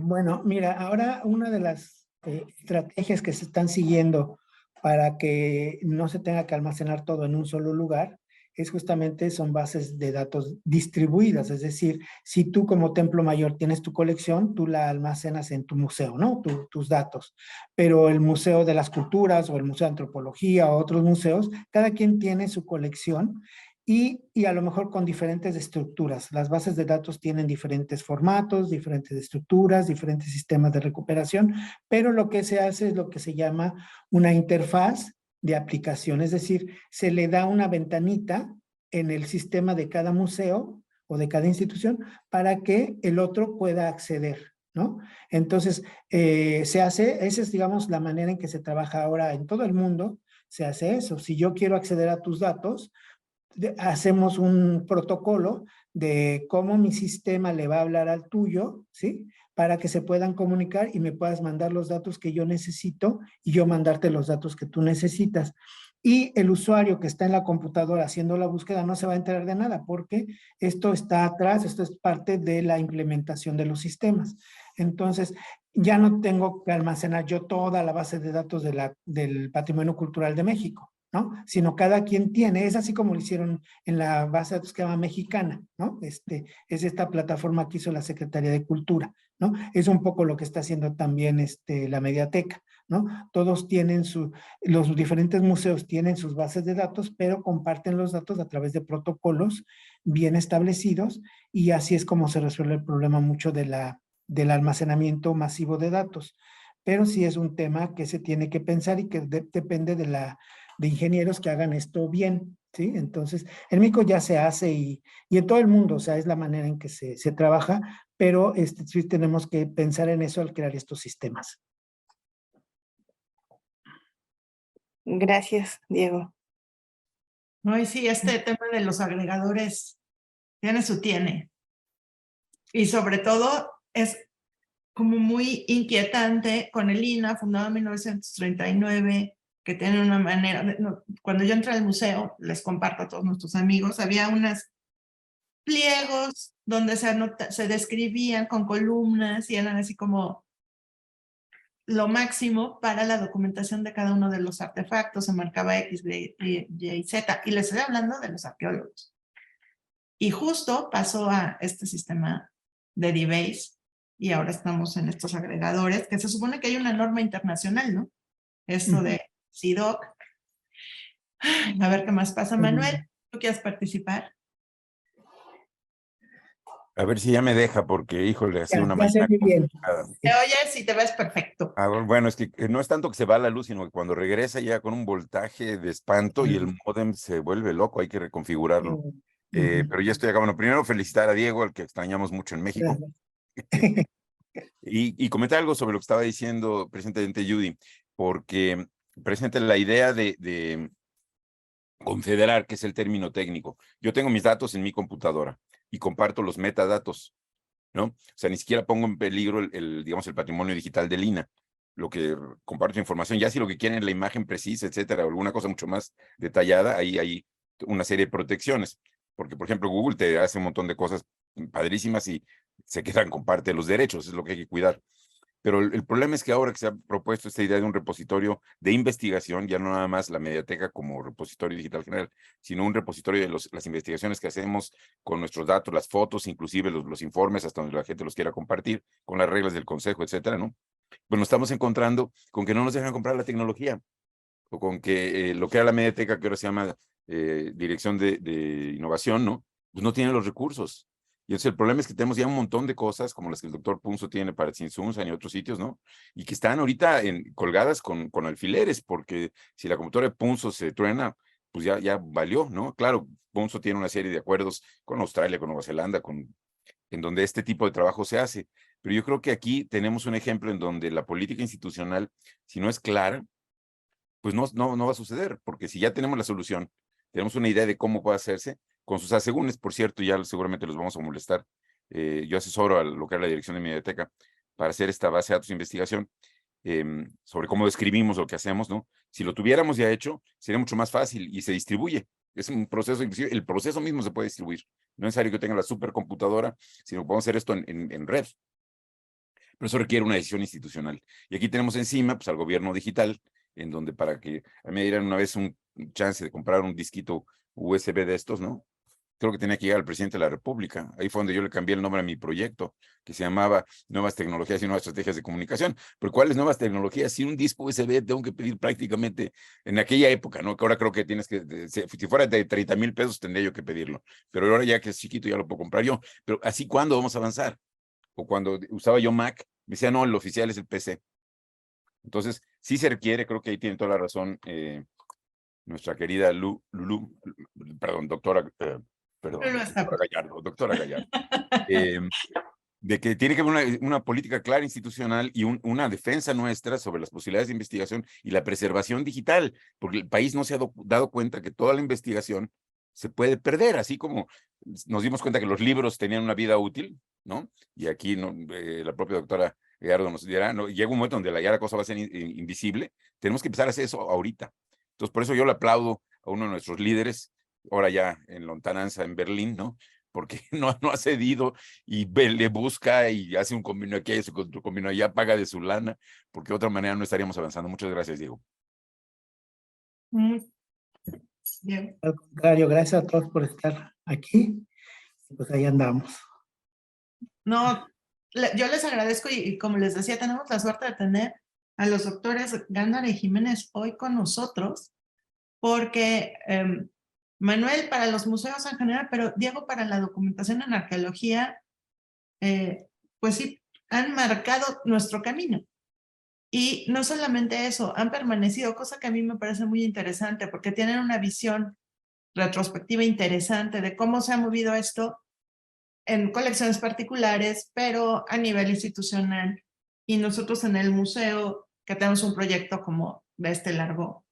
Bueno, mira, ahora una de las estrategias que se están siguiendo para que no se tenga que almacenar todo en un solo lugar es justamente son bases de datos distribuidas, es decir, si tú como Templo Mayor tienes tu colección, tú la almacenas en tu museo, ¿no? Tus datos, pero el Museo de las Culturas o el Museo de Antropología o otros museos, cada quien tiene su colección y a lo mejor con diferentes estructuras. Las bases de datos tienen diferentes formatos, diferentes estructuras, diferentes sistemas de recuperación, pero lo que se hace es lo que se llama una interfaz de aplicación, es decir, se le da una ventanita en el sistema de cada museo o de cada institución para que el otro pueda acceder, ¿no? Entonces, esa es, digamos, la manera en que se trabaja ahora en todo el mundo, se hace eso. Si yo quiero acceder a tus datos, hacemos un protocolo de cómo mi sistema le va a hablar al tuyo, ¿sí? Para que se puedan comunicar y me puedas mandar los datos que yo necesito y yo mandarte los datos que tú necesitas. y el usuario que está en la computadora haciendo la búsqueda no se va a enterar de nada porque esto está atrás, esto es parte de la implementación de los sistemas. Entonces, ya no tengo que almacenar yo toda la base de datos del Patrimonio Cultural de México, ¿no? Sino cada quien tiene, es así como lo hicieron en la base de datos que se llama Mexicana, ¿no? Es esta plataforma que hizo la Secretaría de Cultura, ¿no? Es un poco lo que está haciendo también la Mediateca, ¿no? Todos tienen los diferentes museos tienen sus bases de datos, pero comparten los datos a través de protocolos bien establecidos y así es como se resuelve el problema mucho del almacenamiento masivo de datos. Pero sí es un tema que se tiene que pensar y que depende de ingenieros que hagan esto bien, ¿sí? Entonces, en México ya se hace y en todo el mundo, o sea, es la manera en que se trabaja, pero sí tenemos que pensar en eso al crear estos sistemas. Gracias, Diego. No, y sí, este tema de los agregadores tiene. Y sobre todo es como muy inquietante con el INAH, fundado en 1939, que tiene una manera, cuando yo entré al museo, les comparto a todos nuestros amigos, había unos pliegos donde se describían con columnas y eran así como lo máximo para la documentación de cada uno de los artefactos, se marcaba X, Y, Z, y les estoy hablando de los arqueólogos. Y justo pasó a este sistema de DBase, y ahora estamos en estos agregadores, que se supone que hay una norma internacional, ¿no? Esto de CIDOC. A ver qué más pasa. Manuel, ¿tú quieres participar? A ver si ya me deja, porque, híjole, ha sido una mañana complicada. Te oyes y te ves perfecto. Bueno, es que no es tanto que se va la luz, sino que cuando regresa ya con un voltaje de espanto y el módem se vuelve loco, hay que reconfigurarlo. Pero ya estoy acá. Bueno, primero felicitar a Diego, al que extrañamos mucho en México. Y comentar algo sobre lo que estaba diciendo presidente Judy, porque presente la idea de confederar, que es el término técnico. Yo tengo mis datos en mi computadora y comparto los metadatos, ¿no? O sea, ni siquiera pongo en peligro digamos, el patrimonio digital del INAH. Lo que comparto información, ya si lo que quieren es la imagen precisa, etcétera, o alguna cosa mucho más detallada, ahí hay una serie de protecciones. Porque, por ejemplo, Google te hace un montón de cosas padrísimas y se quedan con parte de los derechos, es lo que hay que cuidar. Pero el problema es que ahora que se ha propuesto esta idea de un repositorio de investigación, ya no nada más la Mediateca como repositorio digital general, sino un repositorio de las investigaciones que hacemos con nuestros datos, las fotos, inclusive los informes, hasta donde la gente los quiera compartir, con las reglas del consejo, etcétera, ¿no? Pues nos estamos encontrando con que no nos dejan comprar la tecnología, o con que lo que era la Mediateca, que ahora se llama Dirección de Innovación, ¿no? Pues no tiene los recursos. Y entonces el problema es que tenemos ya un montón de cosas, como las que el doctor Punzo tiene para Tsinsunza y otros sitios, ¿no? Y que están ahorita colgadas con alfileres, porque si la computadora de Punzo se truena, pues ya valió, ¿no? Claro, Punzo tiene una serie de acuerdos con Australia, con Nueva Zelanda, en donde este tipo de trabajo se hace. Pero yo creo que aquí tenemos un ejemplo en donde la política institucional, si no es clara, pues no va a suceder, porque si ya tenemos la solución, tenemos una idea de cómo puede hacerse, con sus asegúnes, por cierto, ya seguramente los vamos a molestar. Yo asesoro a lo que es la dirección de mi biblioteca para hacer esta base de datos de investigación sobre cómo describimos lo que hacemos, ¿no? Si lo tuviéramos ya hecho, sería mucho más fácil y se distribuye. Es un proceso, inclusive el proceso mismo se puede distribuir. No es necesario que tenga la supercomputadora, sino que podemos hacer esto en red. Pero eso requiere una decisión institucional. Y aquí tenemos encima pues, al gobierno digital, en donde para que a mí me dieran una vez un chance de comprar un disquito USB de estos, ¿no? Creo que tenía que llegar al presidente de la República. Ahí fue donde yo le cambié el nombre a mi proyecto, que se llamaba Nuevas Tecnologías y Nuevas Estrategias de Comunicación. Pero ¿cuáles nuevas tecnologías? Si un disco USB tengo que pedir prácticamente en aquella época, ¿no? Que ahora creo que tienes que, si fuera de 30,000 pesos tendría yo que pedirlo. Pero ahora ya que es chiquito ya lo puedo comprar yo. Pero así, ¿cuándo vamos a avanzar? O cuando usaba yo Mac, me decía, no, el oficial es el PC. Entonces, sí se requiere, creo que ahí tiene toda la razón nuestra querida doctora Gallardo, de que tiene que haber una política clara institucional y una defensa nuestra sobre las posibilidades de investigación y la preservación digital, porque el país no se ha dado cuenta que toda la investigación se puede perder, así como nos dimos cuenta que los libros tenían una vida útil, ¿no? Y aquí la propia doctora Gallardo nos dirá, ¿no? Llega un momento donde ya la cosa va a ser invisible, tenemos que empezar a hacer eso ahorita. Entonces, por eso yo le aplaudo a uno de nuestros líderes, ahora ya en lontananza en Berlín, ¿no? Porque no ha cedido y le busca y hace un convenio aquí, hace otro convenio allá, paga de su lana, porque de otra manera no estaríamos avanzando. Muchas gracias, Diego. Bien. Al contrario, gracias a todos por estar aquí. Pues ahí andamos. No, yo les agradezco y como les decía, tenemos la suerte de tener a los doctores Gándara y Jiménez hoy con nosotros, porque Manuel para los museos en general, pero Diego para la documentación en arqueología, pues sí, han marcado nuestro camino. Y no solamente eso, han permanecido, cosa que a mí me parece muy interesante, porque tienen una visión retrospectiva interesante de cómo se ha movido esto en colecciones particulares, pero a nivel institucional. Y nosotros en el museo, que tenemos un proyecto como de este largo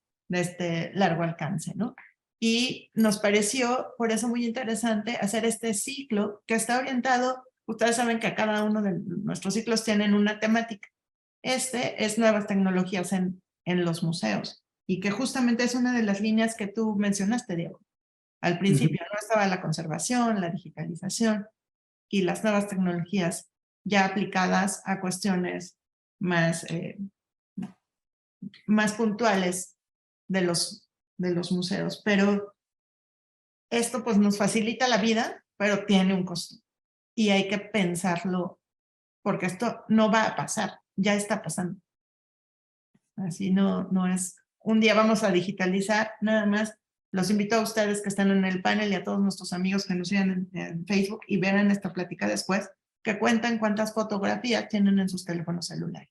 alcance, ¿no? Y nos pareció por eso muy interesante hacer este ciclo que está orientado, ustedes saben que cada uno de nuestros ciclos tienen una temática. Este es nuevas tecnologías en los museos y que justamente es una de las líneas que tú mencionaste, Diego. Al principio no estaba la conservación, la digitalización y las nuevas tecnologías ya aplicadas a cuestiones más, más puntuales de los museos. Pero esto pues nos facilita la vida, pero tiene un costo. Y hay que pensarlo, porque esto no va a pasar, ya está pasando. Así no es, un día vamos a digitalizar, nada más. Los invito a ustedes que están en el panel y a todos nuestros amigos que nos siguen en Facebook y verán esta plática después, que cuentan cuántas fotografías tienen en sus teléfonos celulares.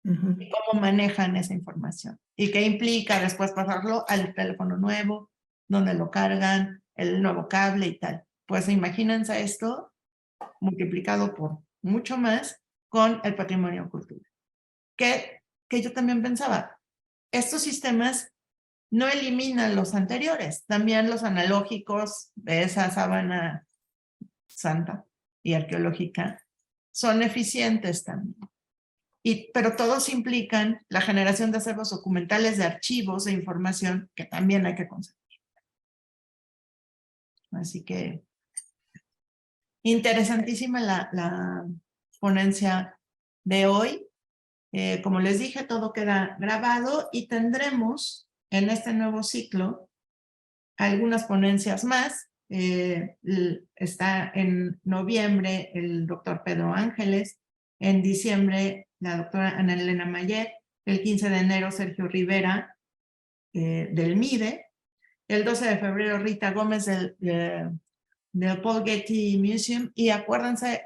Y cómo manejan esa información. Y qué implica después pasarlo al teléfono nuevo, donde lo cargan, el nuevo cable y tal. Pues imagínense esto multiplicado por mucho más con el patrimonio cultural. Que yo también pensaba, estos sistemas no eliminan los anteriores, también los analógicos de esa sábana santa y arqueológica son eficientes también. Pero todos implican la generación de acervos documentales, de archivos, de información que también hay que conservar. Así que interesantísima la ponencia de hoy. Como les dije, todo queda grabado y tendremos en este nuevo ciclo algunas ponencias más. Está en noviembre el doctor Pedro Ángeles, en diciembre la doctora Ana Elena Mayer, el 15 de enero Sergio Rivera del MIDE, el 12 de febrero Rita Gómez del Paul Getty Museum. Y acuérdense,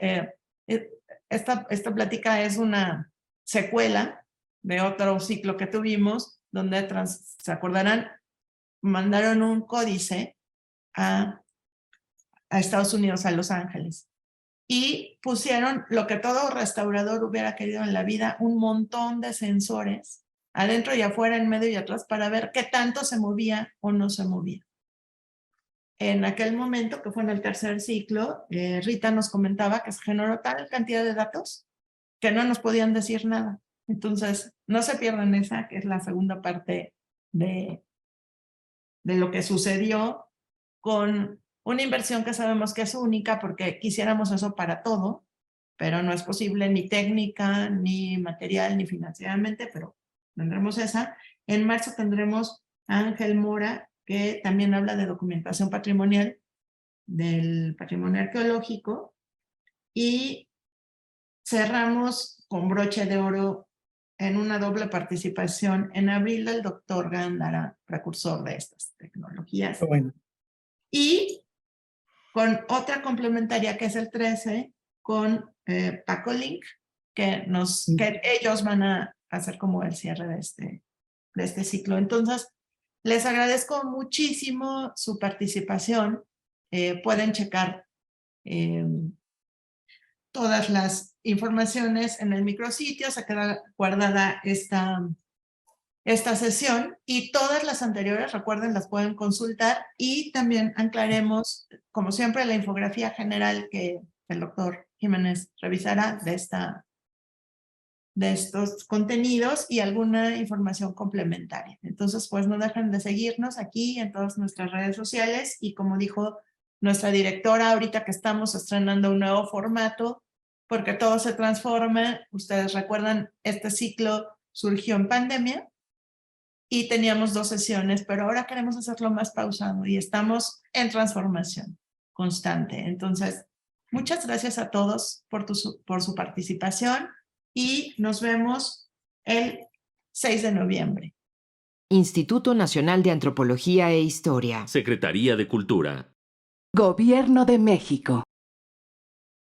esta plática es una secuela de otro ciclo que tuvimos, donde se acordarán, mandaron un códice a Estados Unidos, a Los Ángeles, y pusieron lo que todo restaurador hubiera querido en la vida, un montón de sensores adentro y afuera, en medio y atrás, para ver qué tanto se movía o no se movía. En aquel momento, que fue en el tercer ciclo, Rita nos comentaba que se generó tal cantidad de datos que no nos podían decir nada. Entonces, no se pierdan esa, que es la segunda parte de lo que sucedió con una inversión que sabemos que es única porque quisiéramos eso para todo, pero no es posible ni técnica, ni material, ni financieramente, pero tendremos esa. En marzo tendremos a Ángel Mora, que también habla de documentación patrimonial, del patrimonio arqueológico, y cerramos con broche de oro en una doble participación en abril del doctor Gándara, precursor de estas tecnologías. Bueno. Y con otra complementaria que es el 13, con Paco Link, que ellos van a hacer como el cierre de este ciclo. Entonces, les agradezco muchísimo su participación. Pueden checar todas las informaciones en el micrositio, se queda guardada esta sesión, y todas las anteriores, recuerden, las pueden consultar, y también anclaremos, como siempre, la infografía general que el doctor Jiménez revisará de esta de estos contenidos y alguna información complementaria. Entonces, pues no dejen de seguirnos aquí en todas nuestras redes sociales y como dijo nuestra directora, ahorita que estamos estrenando un nuevo formato, porque todo se transforma. Ustedes recuerdan, este ciclo surgió en pandemia y teníamos 2 sesiones, pero ahora queremos hacerlo más pausado y estamos en transformación constante. Entonces, muchas gracias a todos por su participación y nos vemos el 6 de noviembre. Instituto Nacional de Antropología e Historia. Secretaría de Cultura. Gobierno de México.